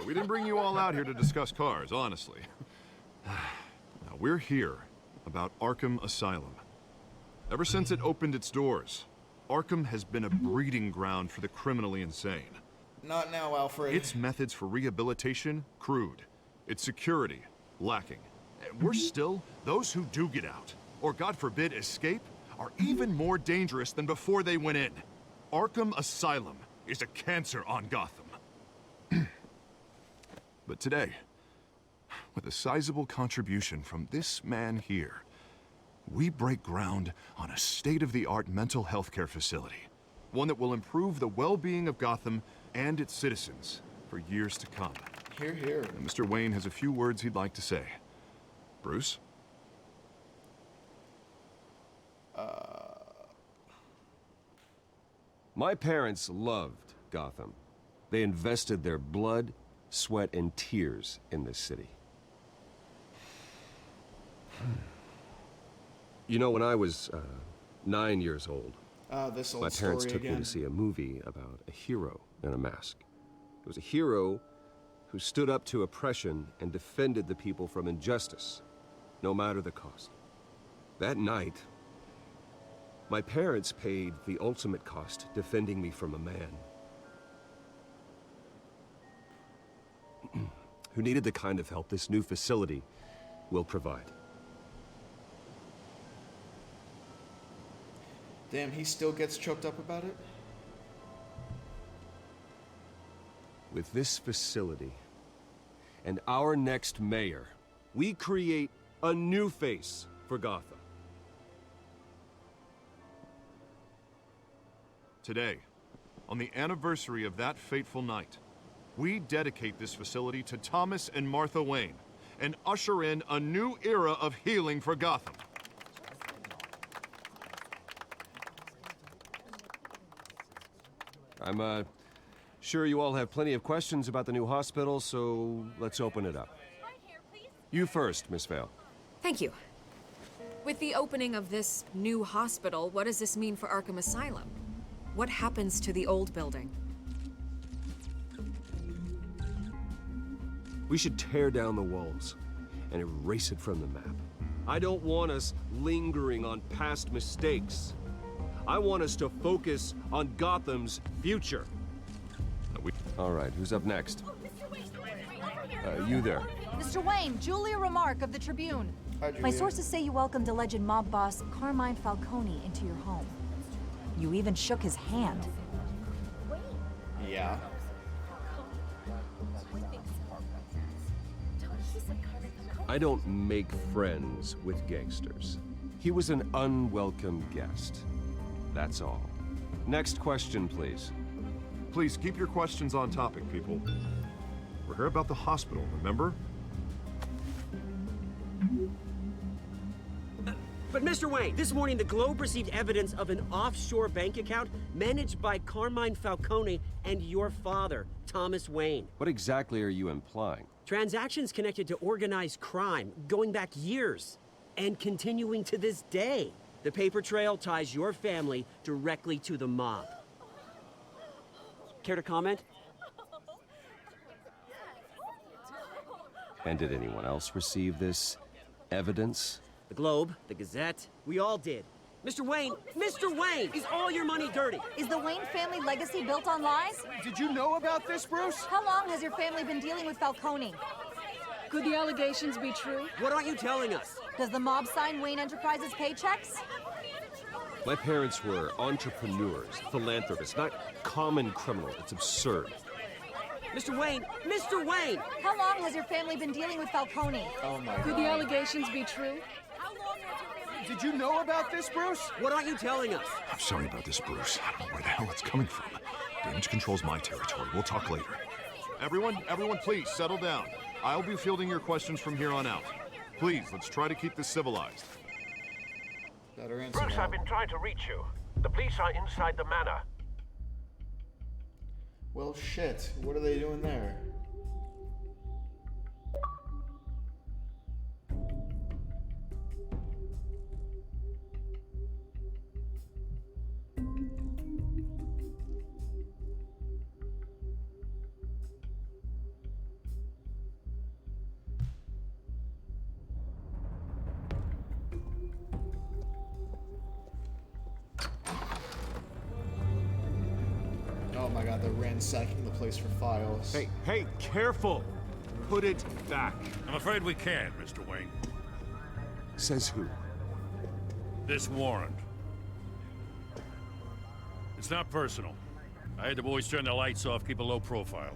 We didn't bring you all out here to discuss cars, honestly. Now, we're here about Arkham Asylum. Ever since it opened its doors, Arkham has been a breeding ground for the criminally insane. Not now, Alfred. Its methods for rehabilitation, crude. Its security, lacking. And worse still, those who do get out, or God forbid escape, are even more dangerous than before they went in. Arkham Asylum is a cancer on Gotham. But today, with a sizable contribution from this man here, we break ground on a state-of-the-art mental health care facility. One that will improve the well-being of Gotham and its citizens for years to come. Hear, hear. And Mr. Wayne has a few words he'd like to say. Bruce? My parents loved Gotham. They invested their blood, sweat, and tears in this city. You know, when I was 9 years old, this old my parents story took me again. to see a movie about a hero in a mask. It was a hero who stood up to oppression and defended the people from injustice, no matter the cost. That night, my parents paid the ultimate cost defending me from a man who needed the kind of help this new facility will provide. Damn, he still gets choked up about it? With this facility and our next mayor, we create a new face for Gotham. Today, on the anniversary of that fateful night, we dedicate this facility to Thomas and Martha Wayne and usher in a new era of healing for Gotham. I'm sure you all have plenty of questions about the new hospital, so let's open it up. You first, Miss Vale. Thank you. With the opening of this new hospital, what does this mean for Arkham Asylum? What happens to the old building? We should tear down the walls and erase it from the map. I don't want us lingering on past mistakes. I want us to focus on Gotham's future. All right, who's up next? You there. Mr. Wayne, Julia Remark of the Tribune. Hi, Julia. My sources say you welcomed alleged mob boss Carmine Falcone into your home. You even shook his hand. Yeah. I don't make friends with gangsters. He was an unwelcome guest. That's all. Next question, please. Please keep your questions on topic, people. We're here about the hospital, remember? But Mr. Wayne, this morning the Globe received evidence of an offshore bank account managed by Carmine Falcone and your father, Thomas Wayne. What exactly are you implying? Transactions connected to organized crime, going back years, and continuing to this day. The paper trail ties your family directly to the mob. Care to comment? And did anyone else receive this evidence? The Globe, the Gazette, we all did. Mr. Wayne, is all your money dirty? Is the Wayne family legacy built on lies? Did you know about this, Bruce? How long has your family been dealing with Falcone? Could the allegations be true? What aren't you telling us? Does the mob sign Wayne Enterprises paychecks? My parents were entrepreneurs, philanthropists, not common criminals. It's absurd. Mr. Wayne! How long has your family been dealing with Falcone? Oh my Could the allegations be true? Did you know about this, Bruce? What aren't you telling us? I'm sorry about this, Bruce. I don't know where the hell it's coming from. Damage control's my territory. We'll talk later. Everyone, please, settle down. I'll be fielding your questions from here on out. Please, let's try to keep this civilized. Better answer Bruce, now. I've been trying to reach you. The police are inside the manor. Well, shit. What are they doing there? Oh my god, they're ransacking the place for files. Hey, careful! Put it back. I'm afraid we can't, Mr. Wayne. Says who? This warrant. It's not personal. I had the boys turn the lights off, keep a low profile.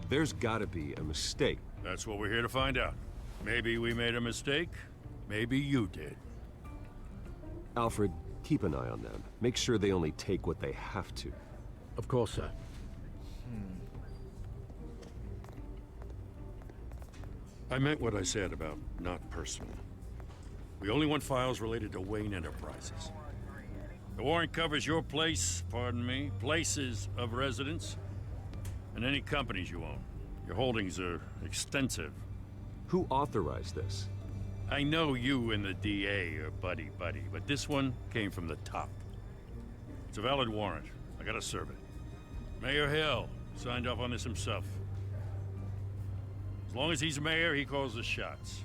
There's gotta be a mistake. That's what we're here to find out. Maybe we made a mistake. Maybe you did. Alfred, keep an eye on them. Make sure they only take what they have to. Of course, sir. I meant what I said about not personal. We only want files related to Wayne Enterprises. The warrant covers your place, pardon me, places of residence, and any companies you own. Your holdings are extensive. Who authorized this? I know you and the DA are buddy-buddy, but this one came from the top. It's a valid warrant. I gotta serve it. Mayor Hill signed off on this himself. As long as he's mayor, he calls the shots.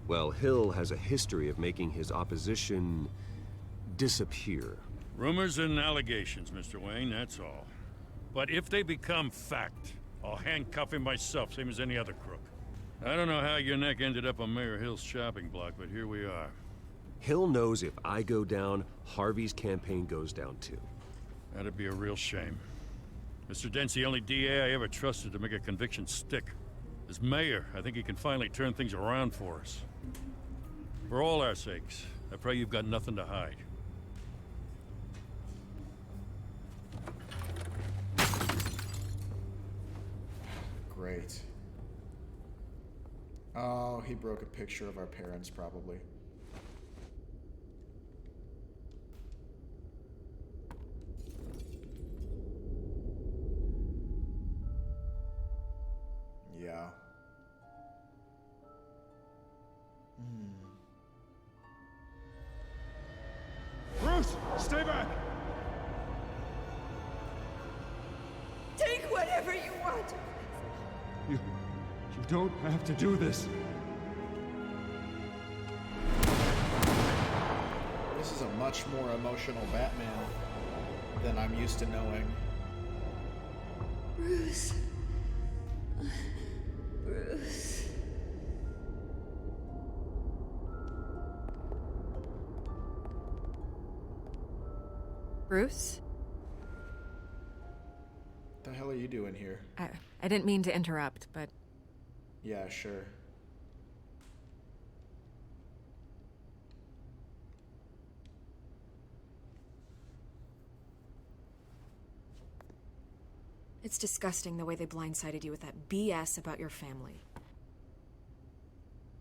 Well, Hill has a history of making his opposition disappear. Rumors and allegations, Mr. Wayne, that's all. But if they become fact, I'll handcuff him myself, same as any other crook. I don't know how your neck ended up on Mayor Hill's shopping block, but here we are. Hill knows if I go down, Harvey's campaign goes down too. That'd be a real shame. Mr. Dent's the only DA I ever trusted to make a conviction stick. As mayor, I think he can finally turn things around for us. For all our sakes, I pray you've got nothing to hide. Great. Oh, he broke a picture of our parents, probably. Yeah. Bruce, stay back! Take whatever you want. You don't have to do this. This is a much more emotional Batman than I'm used to knowing. Bruce. Bruce. Bruce? What the hell are you doing here? I didn't mean to interrupt, but... Yeah, sure. It's disgusting the way they blindsided you with that BS about your family.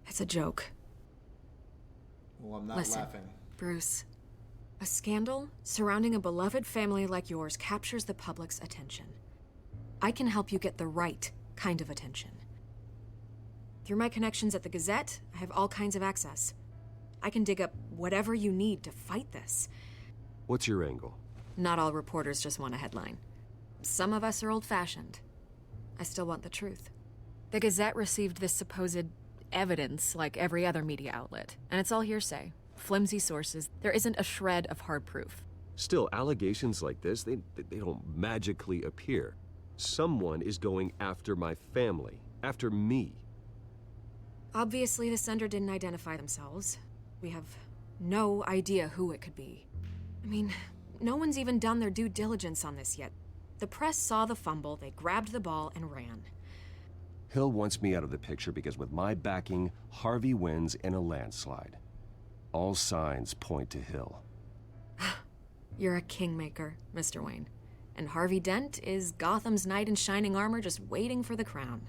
It's a joke. Well, I'm not Listen, laughing. Bruce, a scandal surrounding a beloved family like yours captures the public's attention. I can help you get the right kind of attention. Through my connections at the Gazette, I have all kinds of access. I can dig up whatever you need to fight this. What's your angle? Not all reporters just want a headline. Some of us are old-fashioned. I still want the truth. The Gazette received this supposed evidence like every other media outlet, and it's all hearsay. Flimsy sources. There isn't a shred of hard proof. Still, allegations like this, they don't magically appear. Someone is going after my family, after me. Obviously, the sender didn't identify themselves. We have no idea who it could be. I mean, no one's even done their due diligence on this yet. The press saw the fumble, they grabbed the ball and ran. Hill wants me out of the picture because with my backing, Harvey wins in a landslide. All signs point to Hill. You're a kingmaker, Mr. Wayne. And Harvey Dent is Gotham's knight in shining armor just waiting for the crown.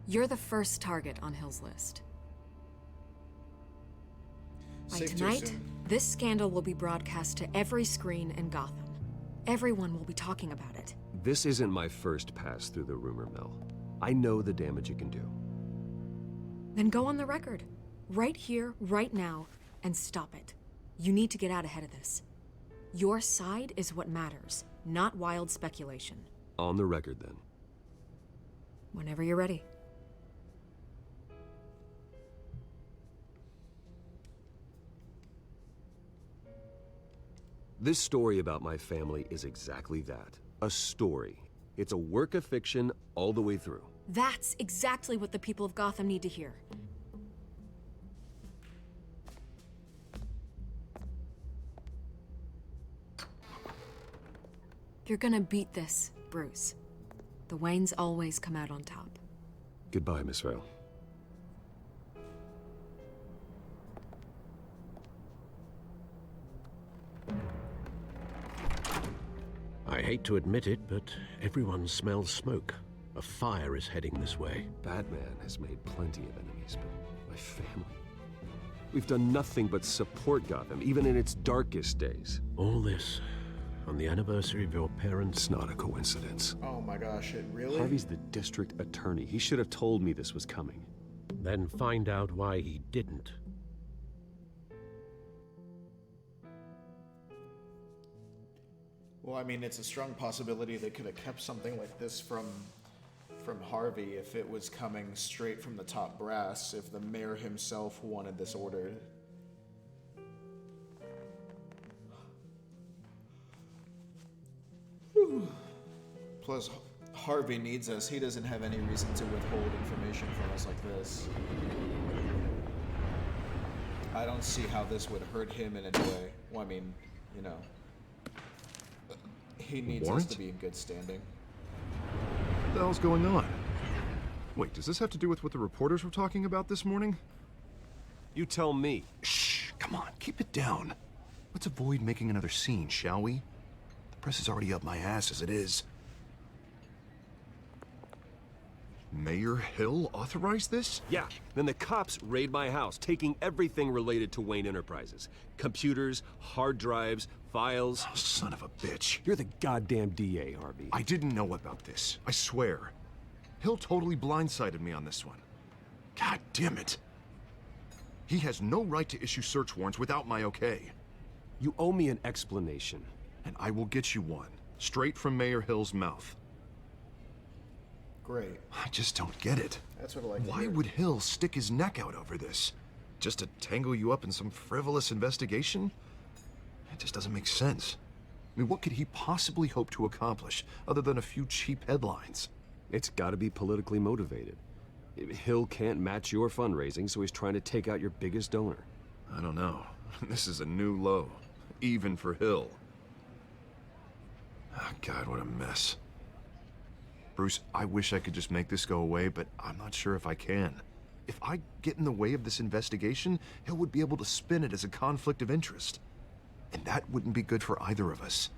You're the first target on Hill's list. By tonight, this scandal will be broadcast to every screen in Gotham. Everyone will be talking about it. This isn't my first pass through the rumor mill. I know the damage it can do. Then go on the record. Right here, right now, and stop it. You need to get out ahead of this. Your side is what matters, not wild speculation. On the record, then. Whenever you're ready. This story about my family is exactly that. A story. It's a work of fiction all the way through. That's exactly what the people of Gotham need to hear. You're gonna beat this, Bruce. The Waynes always come out on top. Goodbye, Miss Vale. I hate to admit it, but everyone smells smoke. A fire is heading this way. Batman has made plenty of enemies, but my family... We've done nothing but support Gotham, even in its darkest days. All this on the anniversary of your parents'... It's not a coincidence. Oh my gosh, it really? Harvey's the district attorney. He should have told me this was coming. Then find out why he didn't. Well, I mean, it's a strong possibility they could have kept something like this from Harvey if it was coming straight from the top brass, if the mayor himself wanted this ordered. Whew. Plus, Harvey needs us. He doesn't have any reason to withhold information from us like this. I don't see how this would hurt him in any way. Well, I mean, you know. He needs us to be in good standing. What the hell's going on? Wait, does this have to do with what the reporters were talking about this morning? You tell me. Shh, come on, keep it down. Let's avoid making another scene, shall we? The press is already up my ass as it is. Mayor Hill authorized this? Yeah, then the cops raid my house, taking everything related to Wayne Enterprises. Computers, hard drives, files. Oh, son of a bitch. You're the goddamn DA, Harvey. I didn't know about this, I swear. Hill totally blindsided me on this one. God damn it. He has no right to issue search warrants without my okay. You owe me an explanation. And I will get you one, straight from Mayor Hill's mouth. Great. I just don't get it. That's what I like to Why hear. would Hill stick his neck out over this? Just to tangle you up in some frivolous investigation? It just doesn't make sense. I mean, what could he possibly hope to accomplish other than a few cheap headlines? It's gotta be politically motivated. Hill can't match your fundraising, so he's trying to take out your biggest donor. I don't know. This is a new low, even for Hill. Oh, God, what a mess. Bruce, I wish I could just make this go away, but I'm not sure if I can. If I get in the way of this investigation, Hill would be able to spin it as a conflict of interest. And that wouldn't be good for either of us.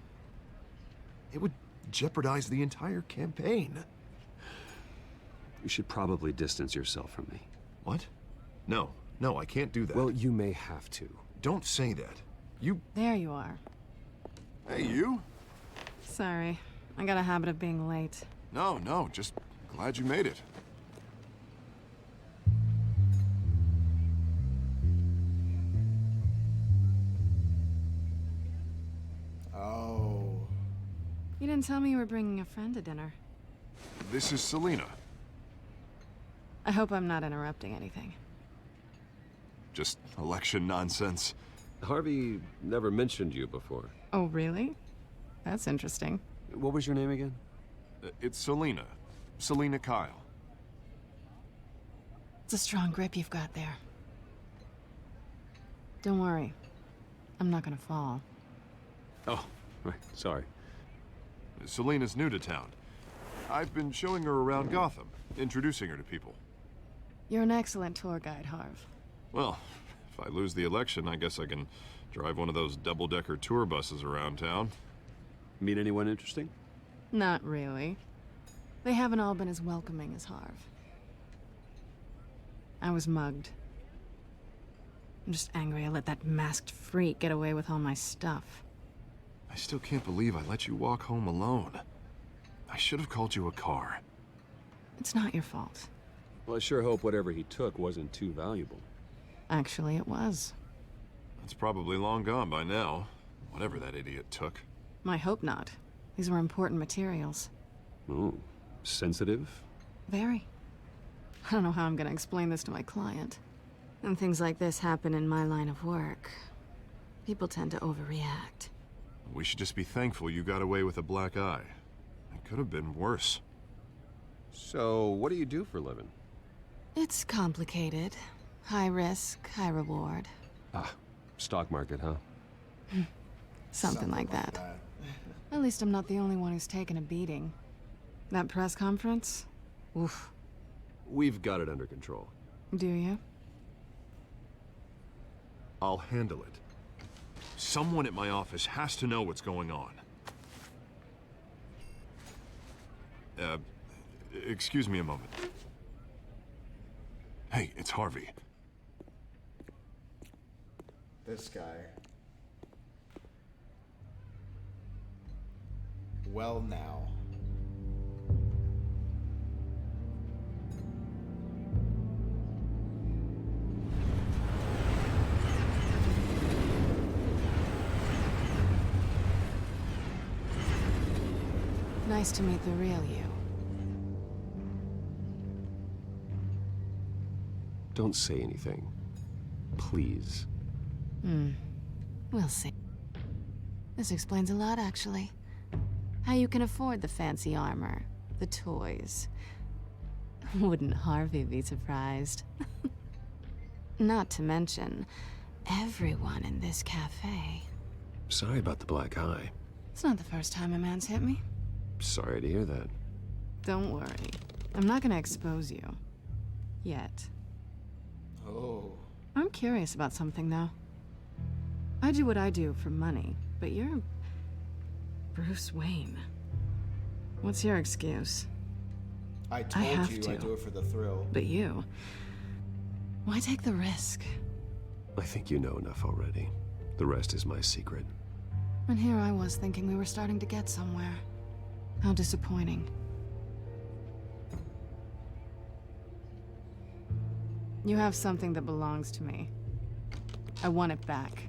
It would jeopardize the entire campaign. You should probably distance yourself from me. What? No, I can't do that. Well, you may have to. Don't say that. You... There you are. Hey, you? Sorry. I got a habit of being late. No, just glad you made it. Oh. You didn't tell me you were bringing a friend to dinner. This is Selina. I hope I'm not interrupting anything. Just election nonsense. Harvey never mentioned you before. Oh, really? That's interesting. What was your name again? It's Selina. Selina Kyle. It's a strong grip you've got there. Don't worry. I'm not gonna fall. Oh, right. Sorry. Selina's new to town. I've been showing her around Gotham, introducing her to people. You're an excellent tour guide, Harv. Well, if I lose the election, I guess I can drive one of those double-decker tour buses around town. Meet anyone interesting? Not really. They haven't all been as welcoming as Harv. I was mugged. I'm just angry I let that masked freak get away with all my stuff. I still can't believe I let you walk home alone. I should have called you a car. It's not your fault. Well, I sure hope whatever he took wasn't too valuable. Actually, it was. It's probably long gone by now, whatever that idiot took. I hope not. These were important materials. Ooh, sensitive? Very. I don't know how I'm gonna explain this to my client. When things like this happen in my line of work, people tend to overreact. We should just be thankful you got away with a black eye. It could have been worse. So, what do you do for a living? It's complicated. High risk, high reward. Ah, stock market, huh? Something like that. At least I'm not the only one who's taken a beating. That press conference? Oof. We've got it under control. Do you? I'll handle it. Someone at my office has to know what's going on. Excuse me a moment. Hey, it's Harvey. This guy. Well, now. Nice to meet the real you. Don't say anything. Please. We'll see. This explains a lot, actually. How you can afford the fancy armor, the toys. Wouldn't Harvey be surprised? Not to mention, everyone in this cafe. Sorry about the black eye. It's not the first time a man's hit me. Sorry to hear that. Don't worry. I'm not gonna expose you. Yet. Oh. I'm curious about something, though. I do what I do for money, but you're... Bruce Wayne. What's your excuse? I told you I do it for the thrill. But you... Why take the risk? I think you know enough already. The rest is my secret. And here I was thinking we were starting to get somewhere. How disappointing. You have something that belongs to me. I want it back.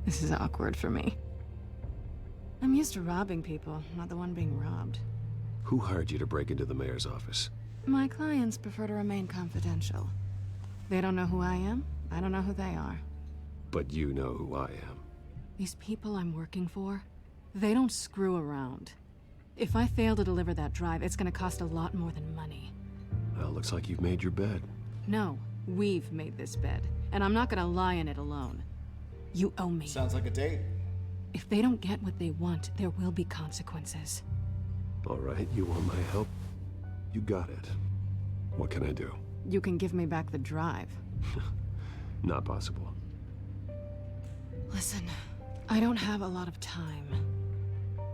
This is awkward for me. I'm used to robbing people, not the one being robbed. Who hired you to break into the mayor's office? My clients prefer to remain confidential. They don't know who I am, I don't know who they are. But you know who I am. These people I'm working for, they don't screw around. If I fail to deliver that drive, it's gonna cost a lot more than money. Well, looks like you've made your bed. No, we've made this bed, and I'm not gonna lie in it alone. You owe me. Sounds like a date. If they don't get what they want, there will be consequences. All right, you want my help? You got it. What can I do? You can give me back the drive. Not possible. Listen, I don't have a lot of time.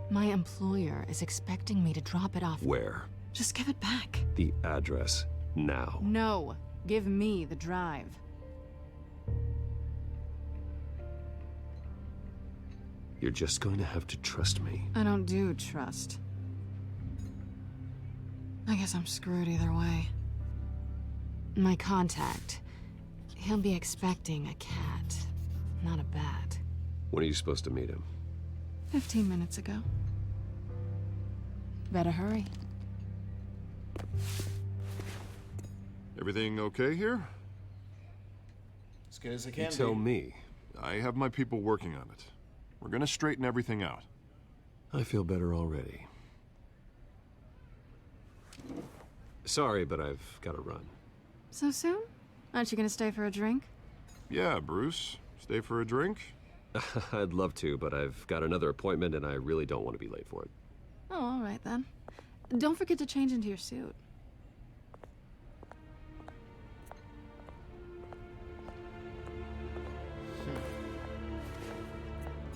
My employer is expecting me to drop it off. Where? Just give it back. The address, now. No, give me the drive. You're just going to have to trust me. I don't do trust. I guess I'm screwed either way. My contact, he'll be expecting a cat, not a bat. When are you supposed to meet him? 15 minutes ago. Better hurry. Everything okay here? As good as it can You be. tell me. I have my people working on it. We're gonna straighten everything out. I feel better already. Sorry, but I've got to run. So soon? Aren't you gonna stay for a drink? Yeah, Bruce. Stay for a drink? I'd love to, but I've got another appointment and I really don't want to be late for it. Oh, all right then. Don't forget to change into your suit.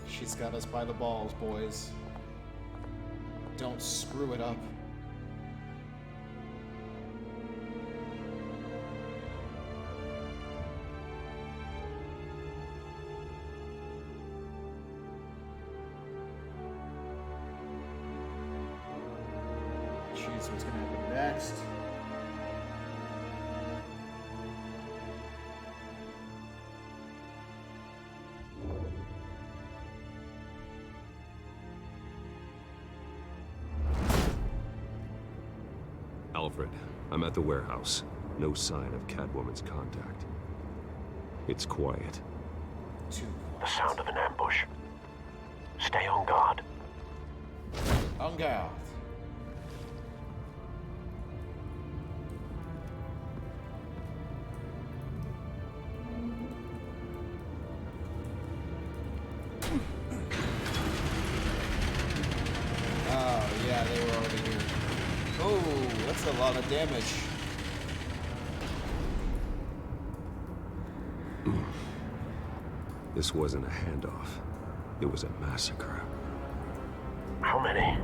She's got us by the balls, boys. Don't screw it up. Jeez, what's gonna happen next? Alfred, I'm at the warehouse. No sign of Catwoman's contact. It's quiet. The sound of an ambush. Stay on guard. On guard. Oh, yeah, they were already here. Oh, that's a lot of damage. This wasn't a handoff. It was a massacre. How many?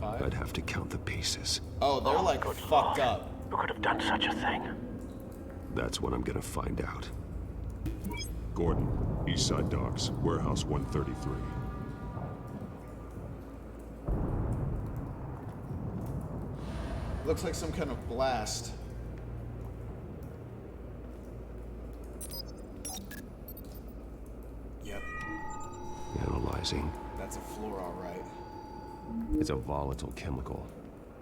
5? I'd have to count the pieces. Oh, they're like fucked up. Who could have done such a thing? That's what I'm gonna find out. Gordon, Eastside Docks, Warehouse 133. Looks like some kind of blast. Yep. Analyzing. That's a floor, all right. It's a volatile chemical.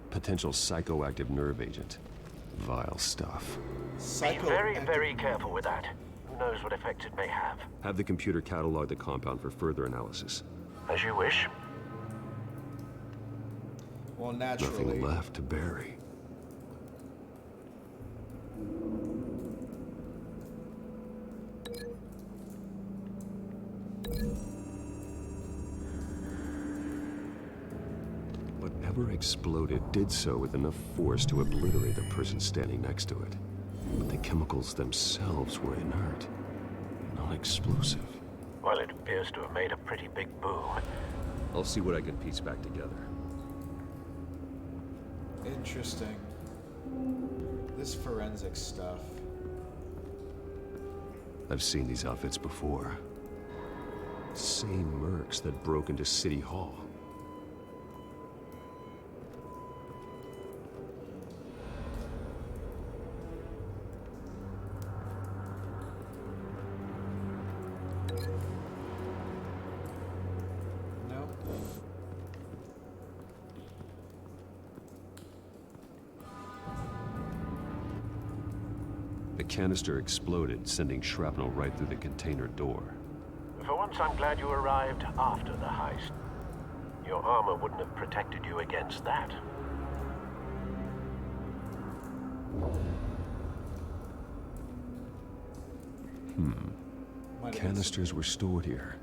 Potential psychoactive nerve agent. Vile stuff. Be very, very careful with that. Who knows what effect it may have? Have the computer catalog the compound for further analysis. As you wish. Well, naturally. Nothing left to bury. Whatever exploded did so with enough force to obliterate the person standing next to it. But the chemicals themselves were inert, non-explosive. Well, it appears to have made a pretty big boom. I'll see what I can piece back together. Interesting. This forensic stuff. I've seen these outfits before. Same mercs that broke into City Hall. The canister exploded, sending shrapnel right through the container door. For once, I'm glad you arrived after the heist. Your armor wouldn't have protected you against that. Canisters were stored here.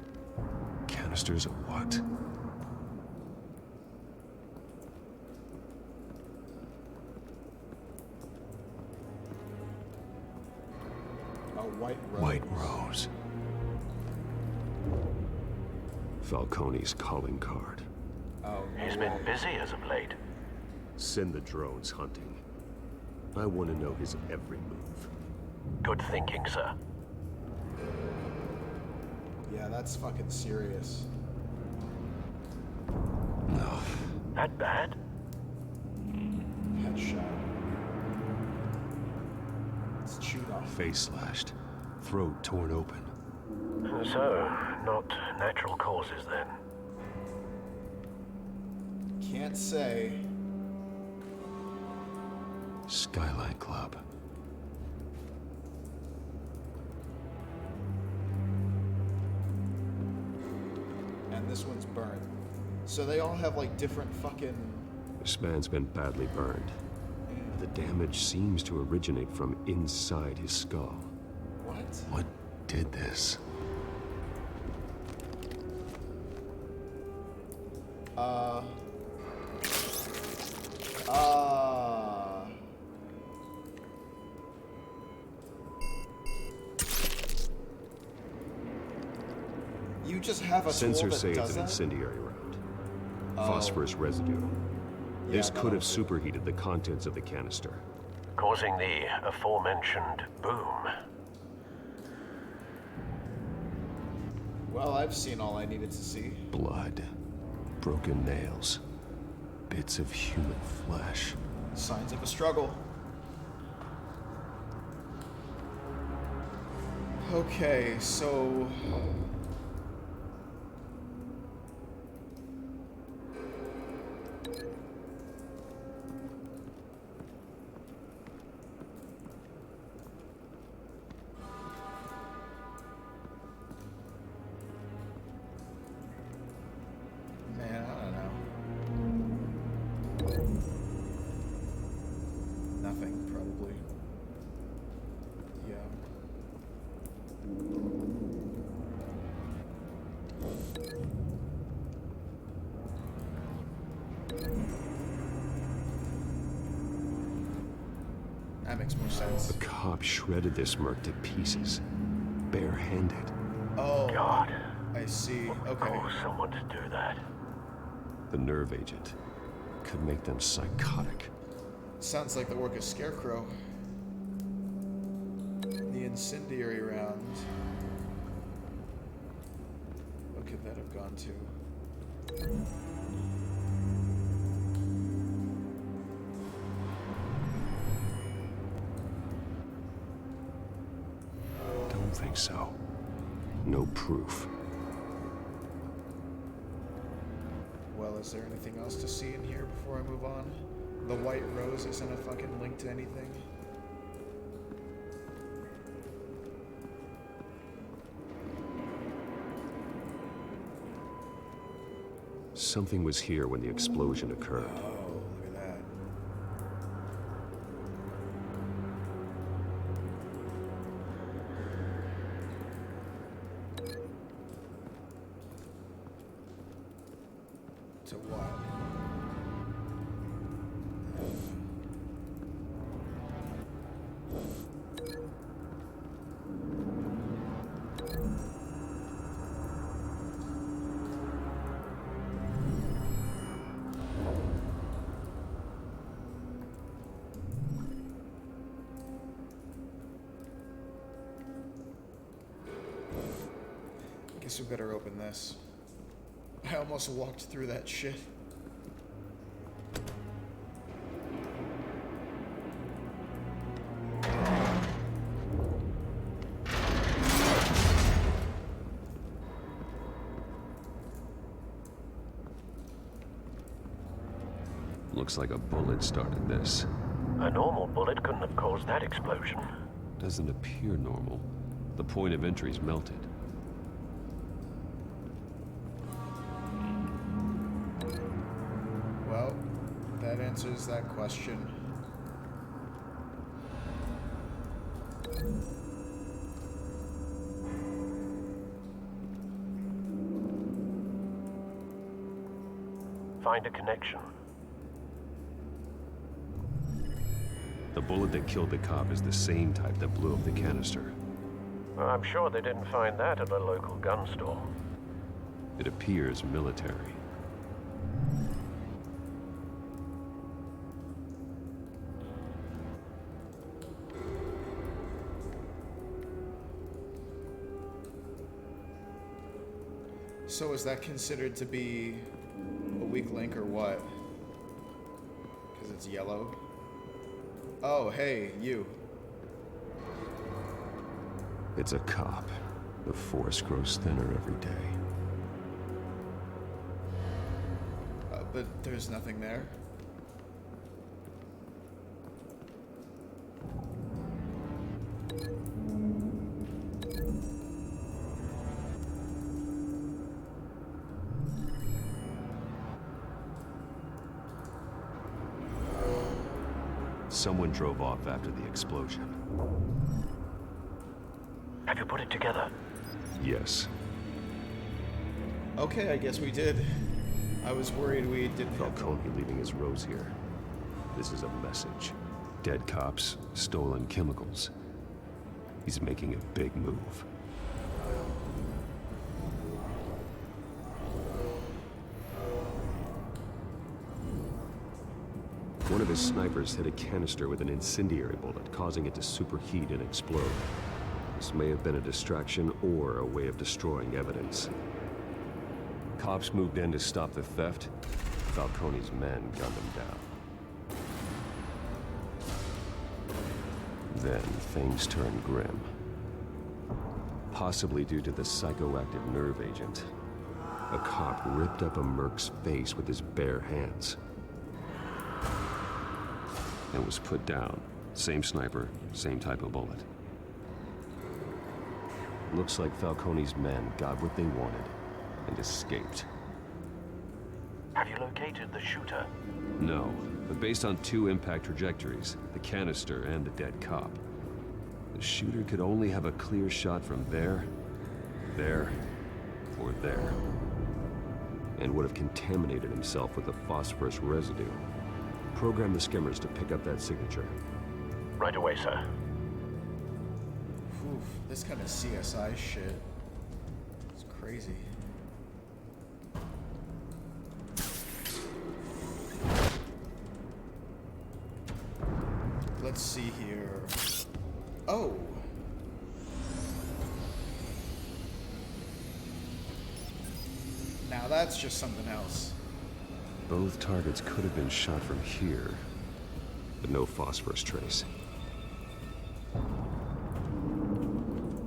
Canisters of what? White Rose. White Rose. Falcone's calling card. Oh, He's been busy as of late. Send the drones hunting. I want to know his every move. Good thinking, sir. Yeah, that's fucking serious. No. That bad? Headshot. It's chewed off. Face slashed. Throat torn open. So, not natural causes then. Can't say. Skyline Club. And this one's burned. So they all have like different fucking... This man's been badly burned. The damage seems to originate from inside his skull. What? What did this? You just have a Sensors tool say that it's does an that? incendiary round. Phosphorus residue. This could have superheated the contents of the canister. Causing the aforementioned boom. Well, I've seen all I needed to see. Blood. Broken nails. bits of human flesh. Signs of a struggle. Okay, so... Man, I don't know. Nothing, probably. Yeah. That makes more sense. The cop shredded this merc to pieces, barehanded. Oh, God. I see. Okay. Call someone to do that. The nerve agent could make them psychotic. Sounds like the work of Scarecrow. The incendiary round. What could that have gone to? Don't think so. No proof. Well, is there anything else to see in here before I move on? The white rose isn't a fucking link to anything. Something was here when the explosion occurred. Oh, look at that. To what? Guess we better open this. I almost walked through that shit. Looks like a bullet started this. A normal bullet couldn't have caused that explosion. Doesn't appear normal. The point of entry's melted. Well, that answers that question. Find a connection. The bullet that killed the cop is the same type that blew up the canister. I'm sure they didn't find that at a local gun store. It appears military. So is that considered to be a weak link or what? Because it's yellow? Oh, hey, you. It's a cop. The force grows thinner every day. But there's nothing there. Someone drove off after the explosion. Have you put it together? Yes. Okay, I guess we did. I was worried we didn't have... Falcone leaving his rose here. This is a message. Dead cops, stolen chemicals. He's making a big move. One of his snipers hit a canister with an incendiary bullet, causing it to superheat and explode. This may have been a distraction or a way of destroying evidence. Cops moved in to stop the theft, Falcone's men gunned him down. Then things turned grim. Possibly due to the psychoactive nerve agent. A cop ripped up a merc's face with his bare hands. And was put down. Same sniper, same type of bullet. Looks like Falcone's men got what they wanted and escaped. Have you located the shooter? No, but based on 2 impact trajectories, the canister and the dead cop, the shooter could only have a clear shot from there, or there, and would have contaminated himself with the phosphorus residue. Program the skimmers to pick up that signature. Right away, sir. Oof, this kind of CSI shit. It's crazy. Let's see here. Oh. Now that's just something else. Both targets could have been shot from here, but no phosphorus trace.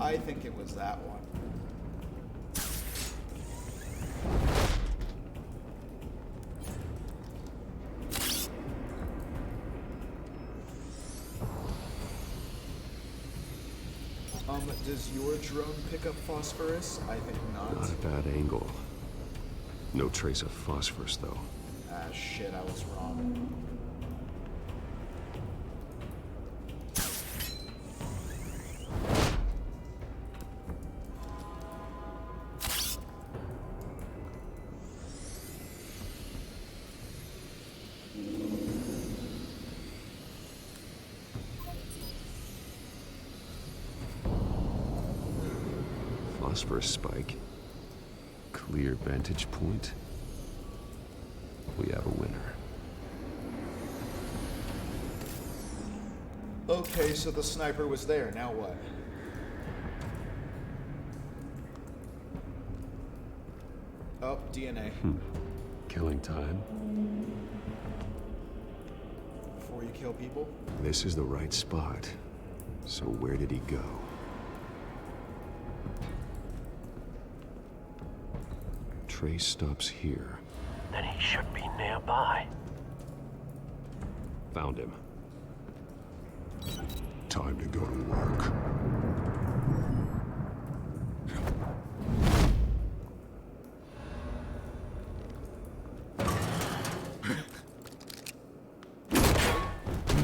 I think it was that one. Does your drone pick up phosphorus? I think not. Not a bad angle. No trace of phosphorus, though. Ah, shit, I was wrong. Phosphorus spike. Clear vantage point. We have a winner. Okay, so the sniper was there. Now what? Oh, DNA. Killing time. Before you kill people? This is the right spot. So where did he go? Trace stops here. Then he should be nearby. Found him. Time to go to work.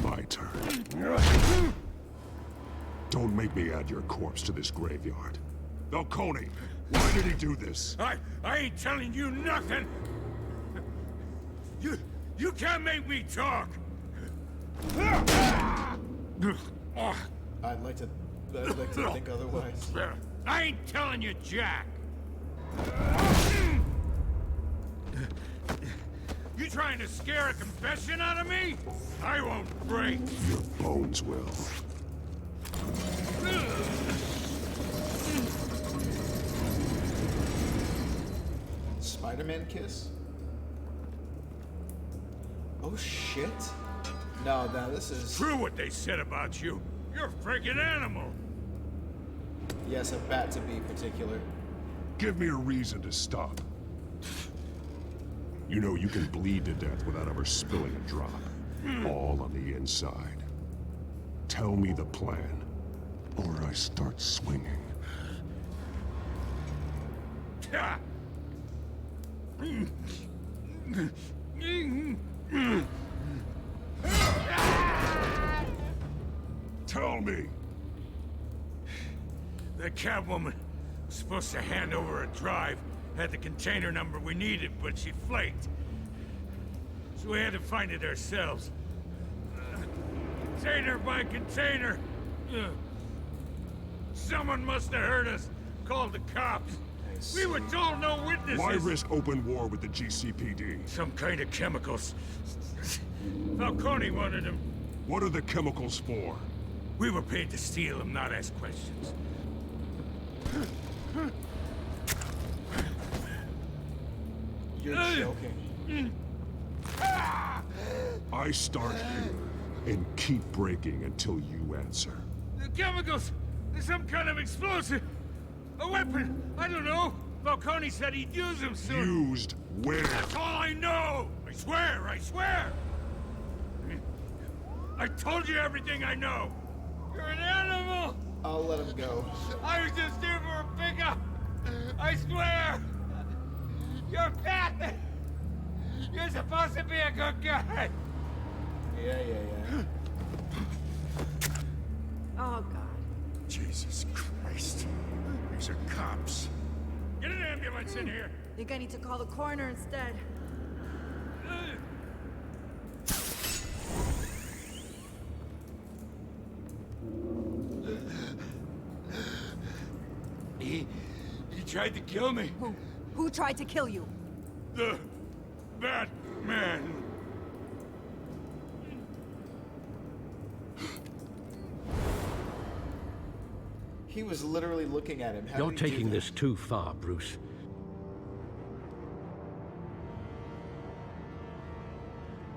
My turn. Don't make me add your corpse to this graveyard. Falcone, why did he do this? I ain't telling you nothing. You can't make me talk. I'd like to think otherwise. I ain't telling you, Jack. You trying to scare a confession out of me? I won't break. Your bones will. Spider-Man kiss? Oh shit. No, this is... True what they said about you. You're a freaking animal. Yes, a bat to be particular. Give me a reason to stop. You know you can bleed to death without ever spilling a drop. All on the inside. Tell me the plan, or I start swinging. Tell me. The Catwoman was supposed to hand over a drive, had the container number we needed, but she flaked. So we had to find it ourselves. Container by container. Someone must have heard us, called the cops. We were told no witnesses. Why risk open war with the GCPD? Some kind of chemicals. Falcone wanted them. What are the chemicals for? We were paid to steal them, not ask questions. You're joking. I start here and keep breaking until you answer. The chemicals! There's some kind of explosive! A weapon! I don't know! Falcone said he'd use them soon! Used where? That's all I know! I swear! I swear! I told you everything I know! You're an animal! I'll let him go. I was just here for a pickup! I swear! You're fat! You're supposed to be a good guy! Yeah. Oh, God. Jesus Christ. These are cops. Get an ambulance in here! Think I need to call the coroner instead. He tried to kill me. Who tried to kill you? The Batman. He was literally looking at him. How You're did he do taking that? this too far, Bruce.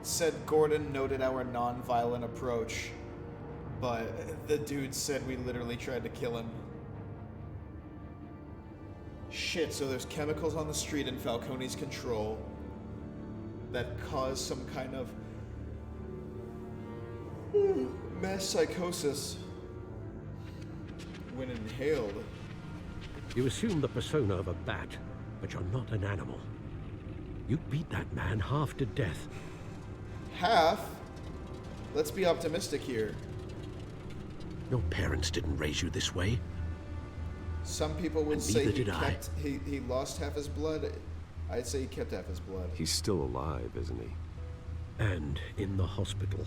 Said Gordon noted our non-violent approach, but the dude said we literally tried to kill him. Shit, so there's chemicals on the street in Falcone's control that cause some kind of mass psychosis when inhaled. You assume the persona of a bat, but you're not an animal. You beat that man half to death. Half? Let's be optimistic here. Your parents didn't raise you this way. Some people would And say neither did I. he lost half his blood. I'd say he kept half his blood. He's still alive, isn't he? And in the hospital.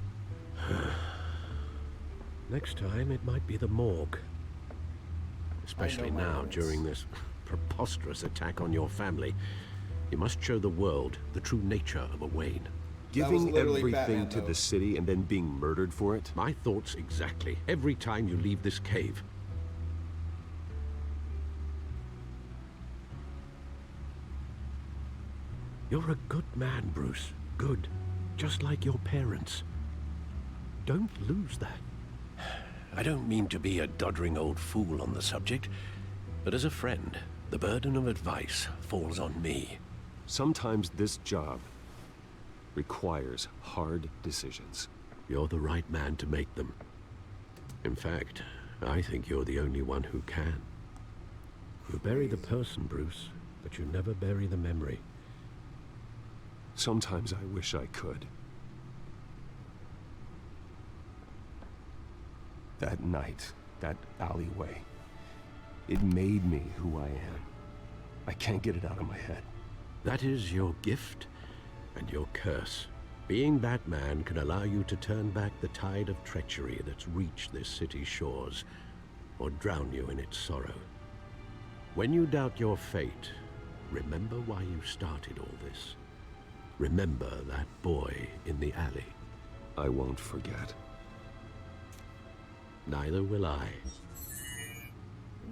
Next time, it might be the morgue. Especially now, during this preposterous attack on your family. You must show the world the true nature of a Wayne. Giving everything to the city and then being murdered for it? My thoughts exactly. Every time you leave this cave. You're a good man, Bruce. Good. Just like your parents. Don't lose that. I don't mean to be a doddering old fool on the subject, but as a friend, the burden of advice falls on me. Sometimes this job requires hard decisions. You're the right man to make them. In fact, I think you're the only one who can. You bury the person, Bruce, but you never bury the memory. Sometimes I wish I could. That night, that alleyway, it made me who I am. I can't get it out of my head. That is your gift and your curse. Being Batman can allow you to turn back the tide of treachery that's reached this city's shores, or drown you in its sorrow. When you doubt your fate, remember why you started all this. Remember that boy in the alley. I won't forget. Neither will I.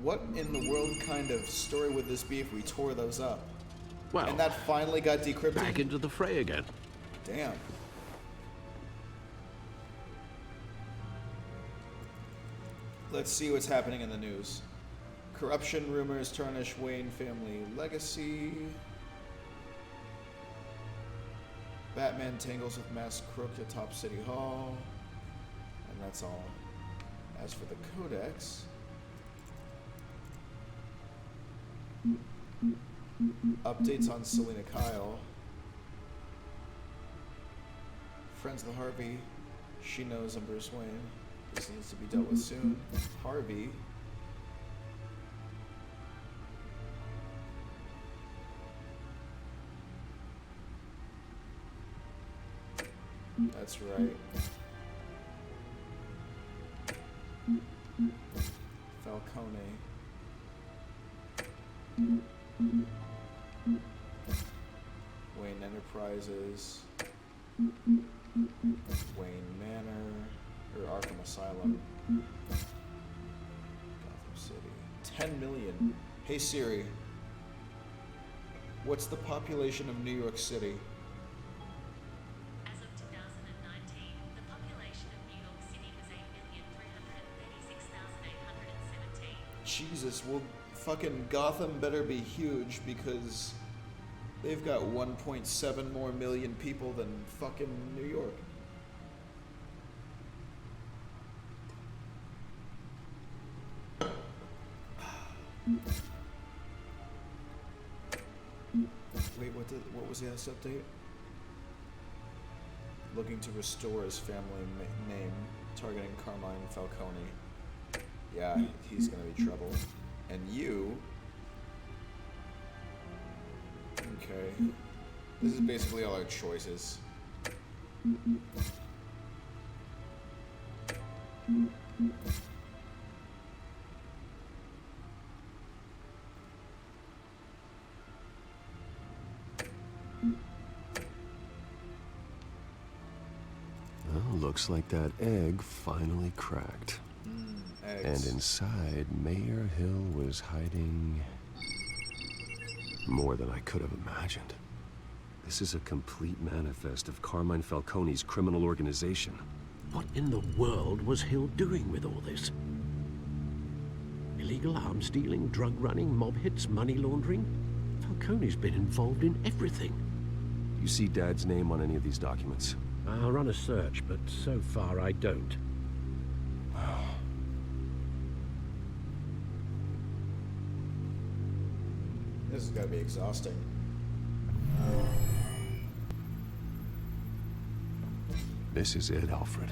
What in the world kind of story would this be if we tore those up? Well, and that finally got decrypted? Back into the fray again. Damn. Let's see what's happening in the news. Corruption rumors tarnish Wayne family legacy. Batman tangles with masked crook atop City Hall. And that's all. As for the Codex... Updates on Selena Kyle. Friends of Harvey. She knows I'm Bruce Wayne. This needs to be dealt with soon. Harvey. That's right. Falcone. Wayne Enterprises. Wayne Manor. Or Arkham Asylum. Gotham City. 10 million. Hey Siri. What's the population of New York City? As of 2009 Jesus, well, fucking Gotham better be huge because they've got 1.7 more million people than fucking New York. Wait, what was the last update? Looking to restore his family name, targeting Carmine Falcone. Yeah, he's gonna be trouble. And you... Okay. This is basically all our choices. Well, looks like that egg finally cracked. And inside, Mayor Hill was hiding more than I could have imagined. This is a complete manifest of Carmine Falcone's criminal organization. What in the world was Hill doing with all this? Illegal arms dealing, drug running, mob hits, money laundering? Falcone's been involved in everything. You see Dad's name on any of these documents? I'll run a search, but so far I don't. This is gotta be exhausting. This is it, Alfred.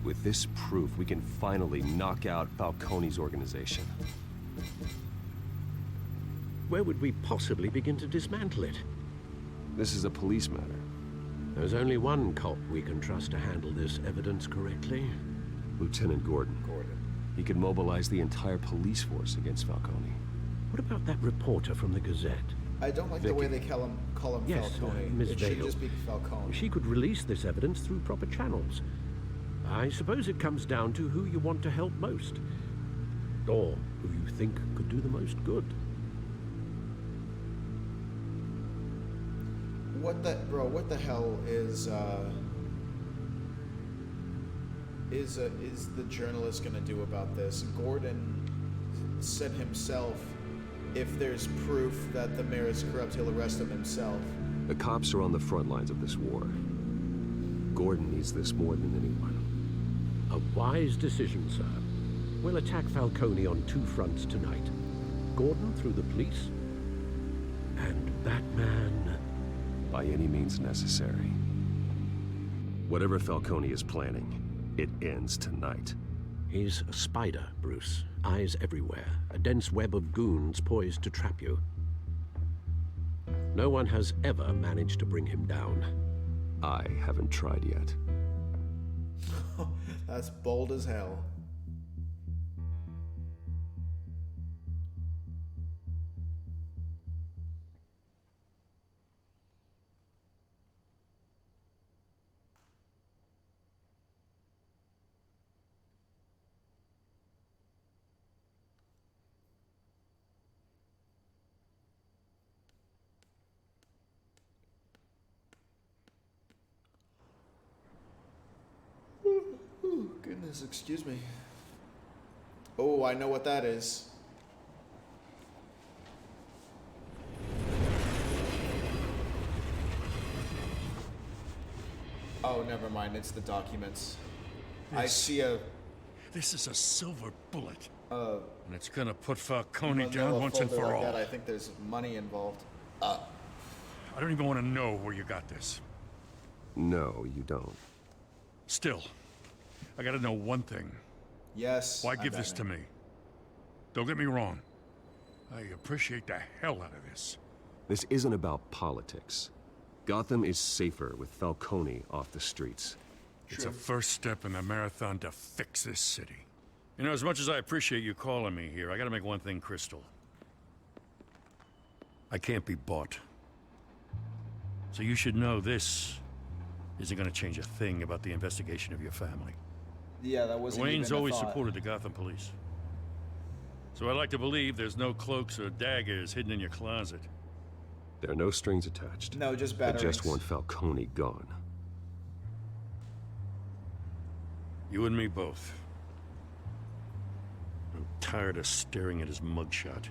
With this proof, we can finally knock out Falcone's organization. Where would we possibly begin to dismantle it? This is a police matter. There's only one cop we can trust to handle this evidence correctly. Lieutenant Gordon. He could mobilize the entire police force against Falcone. What about that reporter from the Gazette? I don't like the way they call him yes, Falcone. Miss It Vale. should just be Falcone. She could release this evidence through proper channels. I suppose it comes down to who you want to help most. Or who you think could do the most good. What the hell is the journalist gonna do about this? Gordon said himself, if there's proof that the mayor is corrupt, he'll arrest him himself. The cops are on the front lines of this war. Gordon needs this more than anyone. A wise decision, sir. We'll attack Falcone on two fronts tonight. Gordon through the police, and Batman... by any means necessary. Whatever Falcone is planning, it ends tonight. He's a spider, Bruce. Eyes everywhere. A dense web of goons poised to trap you. No one has ever managed to bring him down. I haven't tried yet. That's bold as hell. Goodness, excuse me. Oh, I know what that is. Oh, never mind. It's the documents. I see a... This is a silver bullet. And it's gonna put Falcone down once and for like all. that, I think there's money involved. I don't even want to know where you got this. No, you don't. Still, I gotta know one thing. Yes. Why give this to me? Don't get me wrong. I appreciate the hell out of this. This isn't about politics. Gotham is safer with Falcone off the streets. It's a first step in the marathon to fix this city. You know, as much as I appreciate you calling me here, I gotta make one thing crystal. I can't be bought. So you should know this isn't gonna change a thing about the investigation of your family. Yeah, that wasn't Wayne's even a always thought. supported the Gotham police. So I like to believe there's no cloaks or daggers hidden in your closet. There are no strings attached. No, just I batteries. just want Falcone gone. You and me both. I'm tired of staring at his mugshot.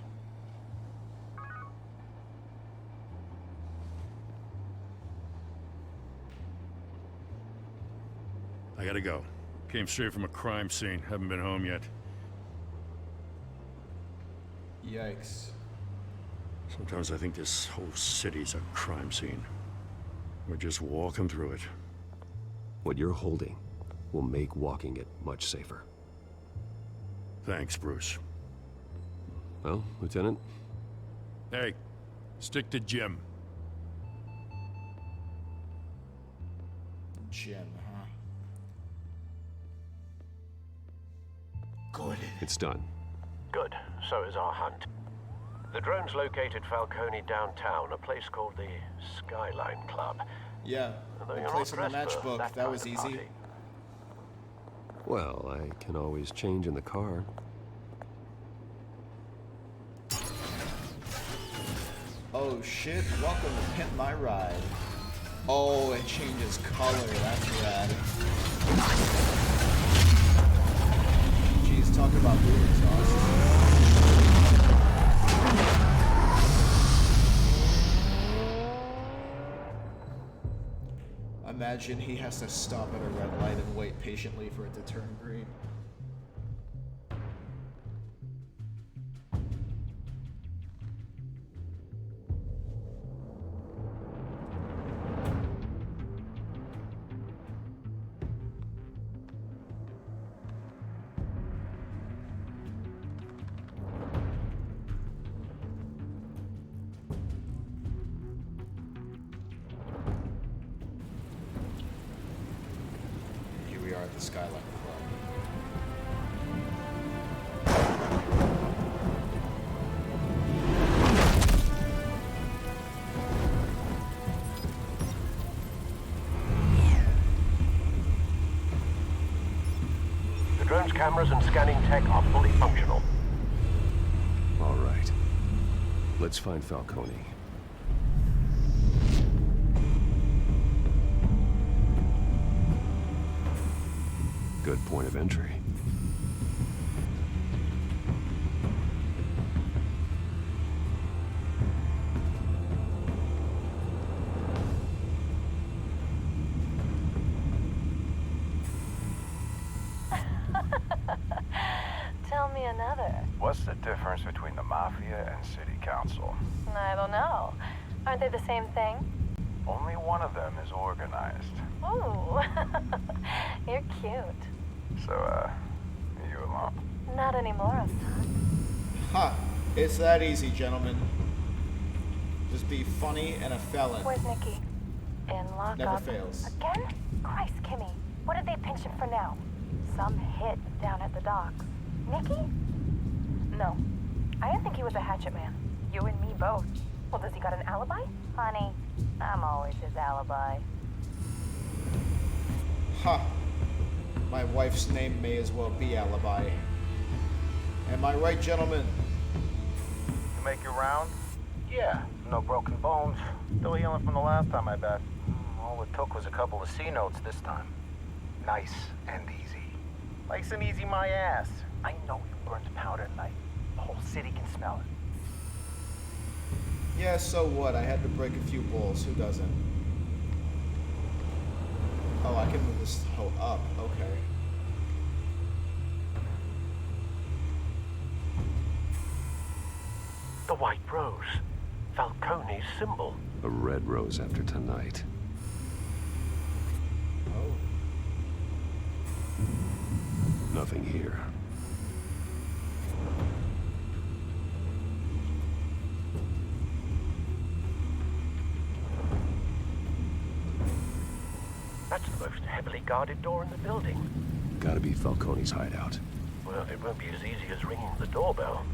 I gotta go. Came straight from a crime scene. Haven't been home yet. Yikes. Sometimes I think this whole city's a crime scene. We're just walking through it. What you're holding will make walking it much safer. Thanks, Bruce. Well, Lieutenant? Hey, stick to Jim. Jim, huh? Good. It's done. Good. So is our hunt. The drones located Falcone downtown, a place called the Skyline Club. Yeah, Though the you're place not on the dressed for matchbook. That kind was of easy. party. Well, I can always change in the car. Oh shit, welcome to Pimp My Ride. Oh, it changes color, that's rad. Jeez, talk about boot exhaust. Imagine he has to stop at a red light and wait patiently for it to turn green. We are at the Skyline Club. The drone's cameras and scanning tech are fully functional. All right. Let's find Falcone. Good point of entry. Tell me another. What's the difference between the Mafia and City Council? I don't know. Aren't they the same thing? Only one of them is organized. Ooh. You're cute. So, are you alone? Not anymore, I'm not. Ha! It's that easy, gentlemen. Just be funny and a felon. Where's Nikki? In lockup. Never fails. Again? Christ, Kimmy. What did they pinch him for now? Some hit down at the docks. Nikki? No. I didn't think he was a hatchet man. You and me both. Well, does he got an alibi? Honey, I'm always his alibi. Ha! My wife's name may as well be Alibi. Am I right, gentlemen? You make your round? Yeah, no broken bones. Still healing from the last time, I bet. All it took was a couple of C notes this time. Nice and easy. Nice and easy, my ass. I know you burned powder tonight. The whole city can smell it. Yeah, so what? I had to break a few bowls. Who doesn't? Oh, I can move this hoe up. Okay. The white rose. Falcone's symbol. A red rose after tonight. Oh. Nothing here. That's the most heavily guarded door in the building. Gotta be Falcone's hideout. Well, it won't be as easy as ringing the doorbell.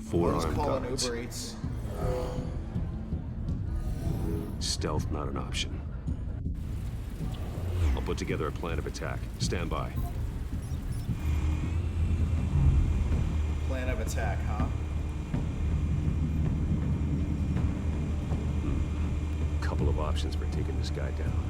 Four Let's armed call an guards. Uber Eats. Stealth not an option. I'll put together a plan of attack. Stand by. Plan of attack, huh? Couple of options for taking this guy down.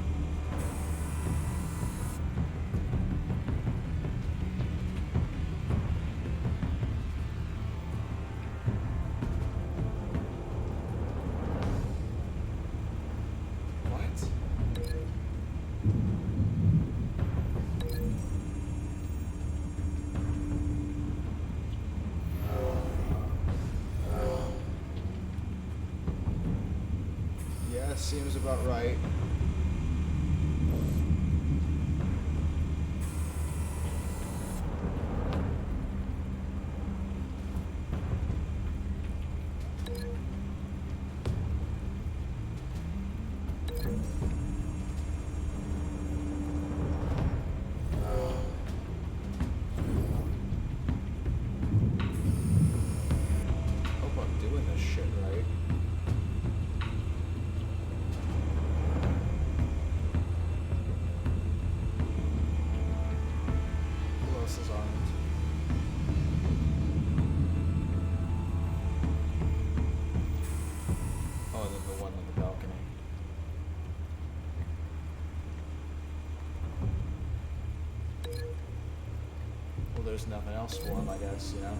seems about right. Hope I'm doing this shit right. Who else is armed? Oh, and then the one on the balcony. Well, there's nothing else for him, I guess, you know?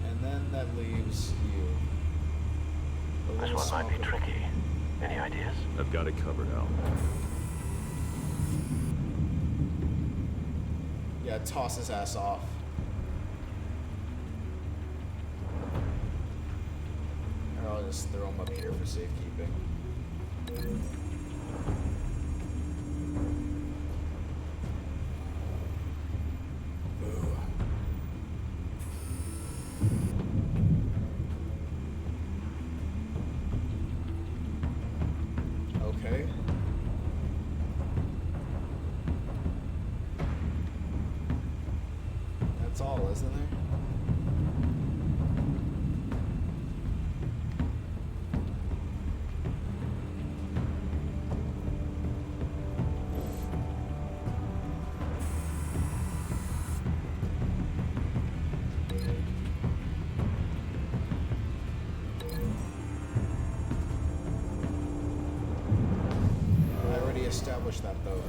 And then that leaves you. The This little one might be smoker. tricky. Any ideas? I've got it covered, Al. Yeah, toss his ass off. Or I'll just throw him up here for safekeeping. Okay. That's all, isn't there? I already established that though.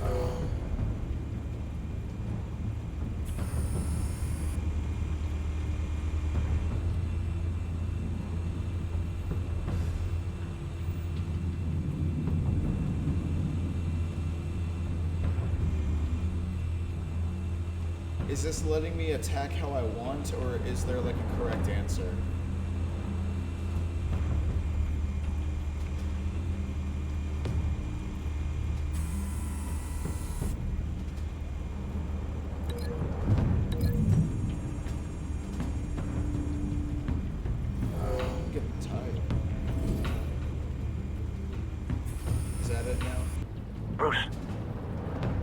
Is this letting me attack how I want, or is there like a correct answer? I'm getting tired. Is that it now? Bruce,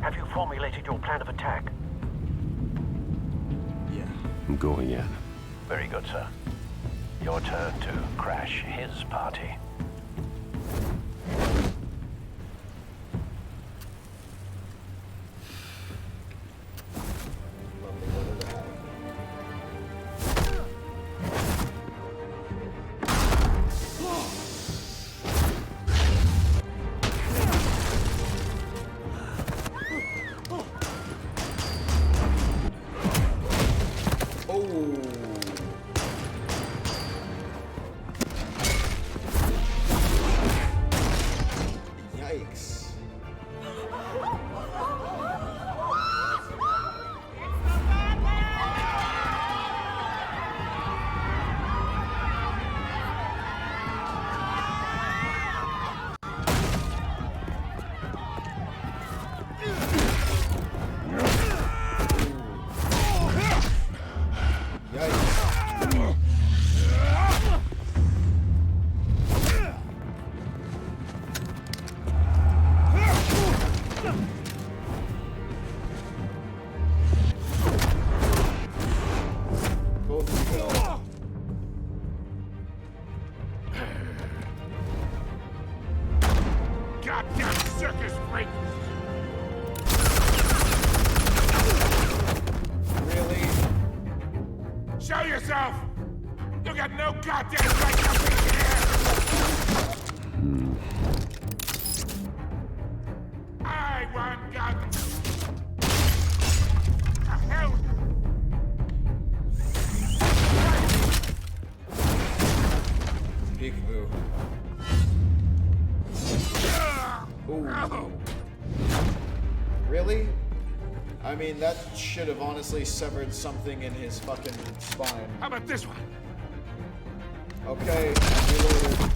have you formulated your plan of attack? Yeah. I'm going in. Very good, sir. Your turn to crash his party. Yikes. Goddamn circus freak! Really? Show yourself! You got no goddamn right to be here! I want gun! The hell? Peekaboo. Ooh. Really? mean, that should have honestly severed something in his fucking spine. How about this one? Okay, reloaded.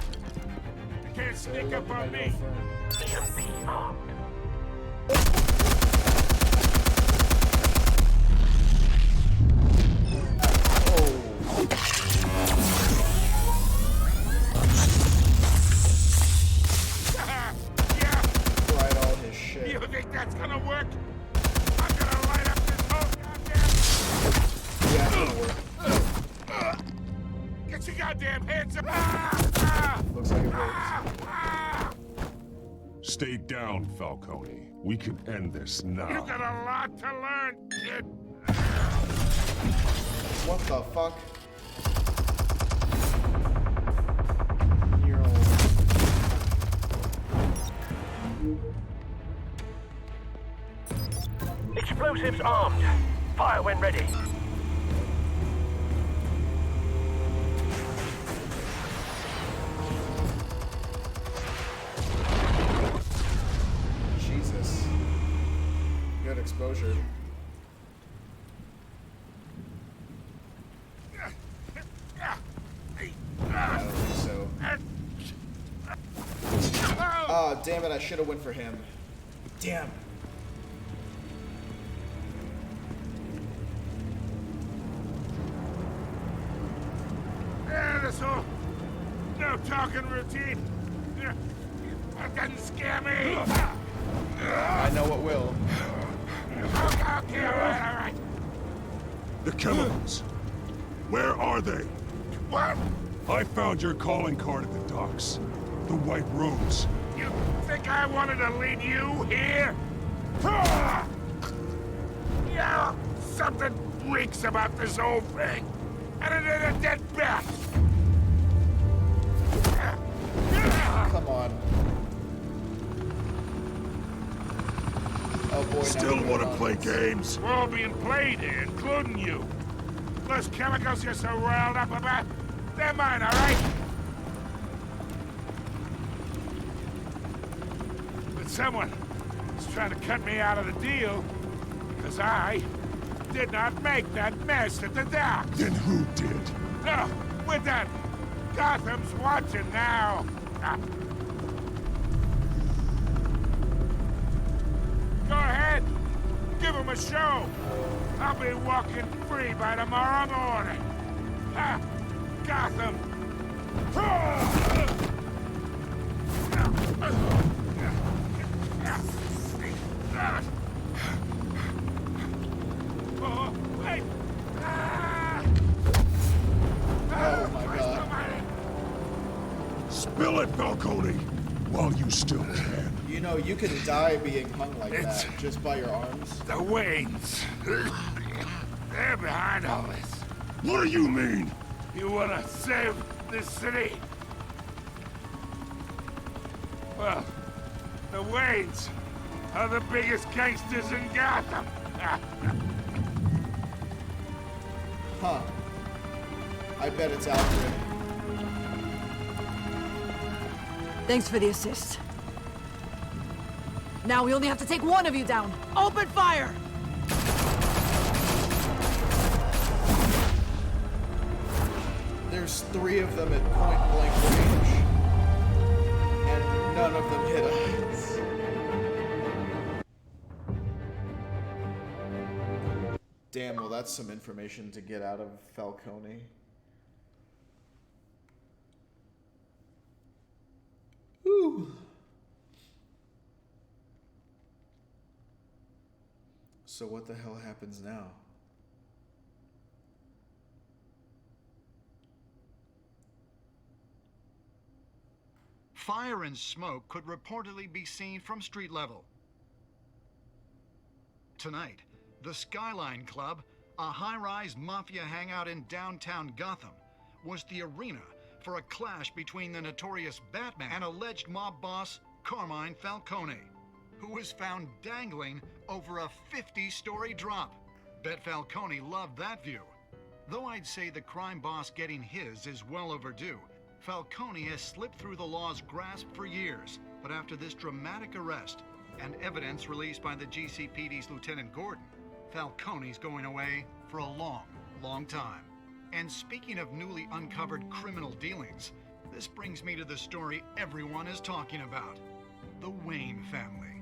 You can't sneak up on me. Fried all his shit. You think that's gonna work? I'm gonna light up this whole goddamn... Yeah, it's gonna work. Get your goddamn hands up! Looks like it works. Stay down, Falcone. We can end this now. You got a lot to learn, kid. What the fuck? Explosives armed. Fire when ready. Jesus. Good exposure. I don't think so. Oh, damn it, I should have went for him. Damn. Yeah, this whole no talking routine. That doesn't scare me. I know it will. Okay, all right. The chemicals. Where are they? What? I found your calling card at the docks. The White Rose. You think I wanted to leave you here? Yeah, something reeks about this whole thing. And it is a dead bat. Come on. Oh boy. Still want to play games? We're all being played here, including you. Those chemicals you're so riled up about, they're mine, all right? But someone is trying to cut me out of the deal because I did not make that mess at the docks. Then who did? No, we're done. Gotham's watching now. Go ahead. Give him a show. I'll be walking free by tomorrow morning. Ha! Gotham. Oh, wait. Oh my god. Spill it, Falcone, while you still can. You know, you could die being hung like that, just by your arms. The Waynes. They're behind all this. What do you mean? You wanna save this city? Well, the Waynes are the biggest gangsters in Gotham. Huh. I bet it's Alfred. Thanks for the assist. Now we only have to take one of you down. Open fire! There's 3 of them at point-blank range. And none of them hit us. Damn, well that's some information to get out of Falcone. Ooh. So what the hell happens now? Fire and smoke could reportedly be seen from street level. Tonight, the Skyline Club, a high-rise mafia hangout in downtown Gotham, was the arena for a clash between the notorious Batman and alleged mob boss Carmine Falcone, who was found dangling over a 50-story drop. Bet Falcone loved that view. Though I'd say the crime boss getting his is well overdue, Falcone has slipped through the law's grasp for years. But after this dramatic arrest and evidence released by the GCPD's Lieutenant Gordon, Falcone's going away for a long, long time. And speaking of newly uncovered criminal dealings, this brings me to the story everyone is talking about. The Wayne family.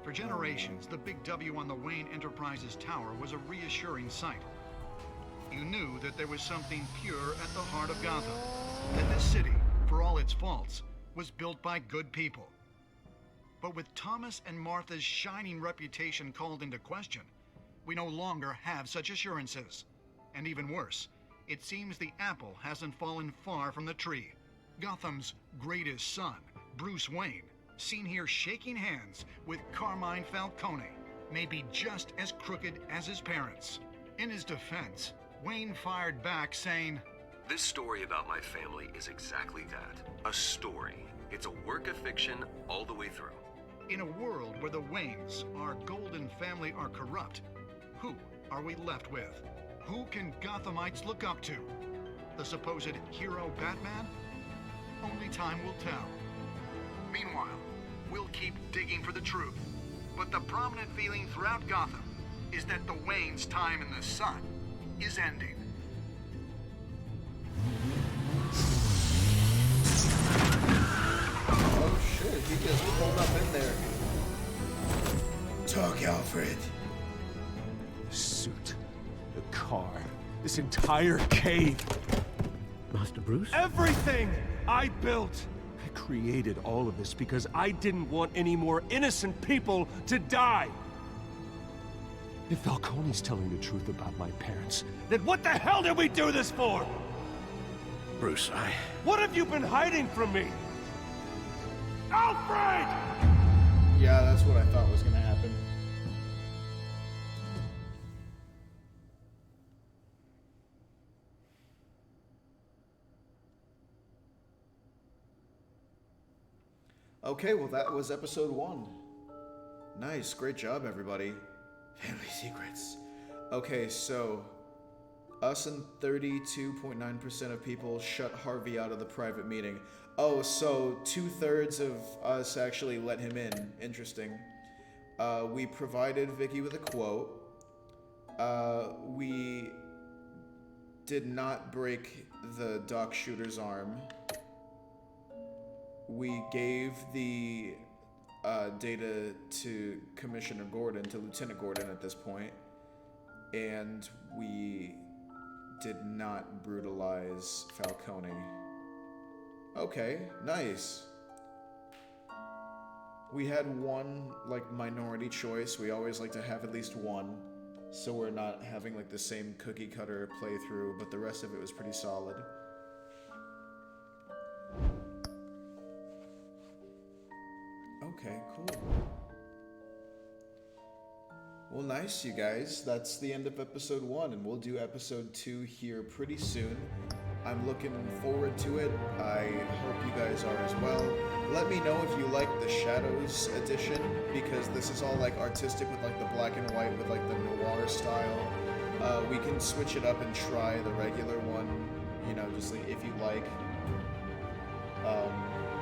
For generations, the big W on the Wayne Enterprises tower was a reassuring sight. You knew that there was something pure at the heart of Gotham. That this city, for all its faults, was built by good people. But with Thomas and Martha's shining reputation called into question, we no longer have such assurances. And even worse, it seems the apple hasn't fallen far from the tree. Gotham's greatest son, Bruce Wayne, seen here shaking hands with Carmine Falcone, may be just as crooked as his parents. In his defense, Wayne fired back saying, "This story about my family is exactly that. A story. It's a work of fiction all the way through." In a world where the Waynes, our golden family, are corrupt, who are we left with? Who can Gothamites look up to? The supposed hero Batman? Only time will tell. Meanwhile, we'll keep digging for the truth. But the prominent feeling throughout Gotham is that the Waynes' time in the sun is ending. Oh shit, he just pulled up in there. Talk, Alfred. The suit, the car, this entire cave. Master Bruce? Everything I built! I created all of this because I didn't want any more innocent people to die! If Falcone's telling the truth about my parents, then what the hell did we do this for? Bruce, What have you been hiding from me? Alfred! Yeah, that's what I thought was gonna happen. Okay, well that was episode 1. Nice, great job everybody. Family secrets. Okay, so us and 32.9% of people shut Harvey out of the private meeting. Oh, so 2/3 of us actually let him in. Interesting. We provided Vicky with a quote. We did not break the Doc Shooter's arm. We gave the data to Commissioner Gordon, to Lieutenant Gordon at this point, and we did not brutalize Falcone. Okay, nice. We had one, like, minority choice. We always like to have at least one, so we're not having, like, the same cookie-cutter playthrough, but the rest of it was pretty solid. Okay, cool. Well, nice, you guys. That's the end of episode 1, and we'll do episode 2 here pretty soon. I'm looking forward to it. I hope you guys are as well. Let me know if you like the Shadows edition, because this is all like artistic with like the black and white with like the noir style. We can switch it up and try the regular one, you know, just like if you like.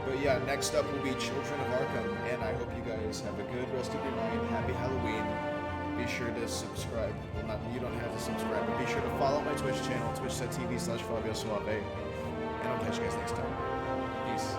But yeah, next up will be Children of Arkham, and I hope you guys have a good rest of your night. Happy Halloween. Be sure to subscribe. Well, you don't have to subscribe, but be sure to follow my Twitch channel, twitch.tv/Fabio Suave. And I'll catch you guys next time. Peace.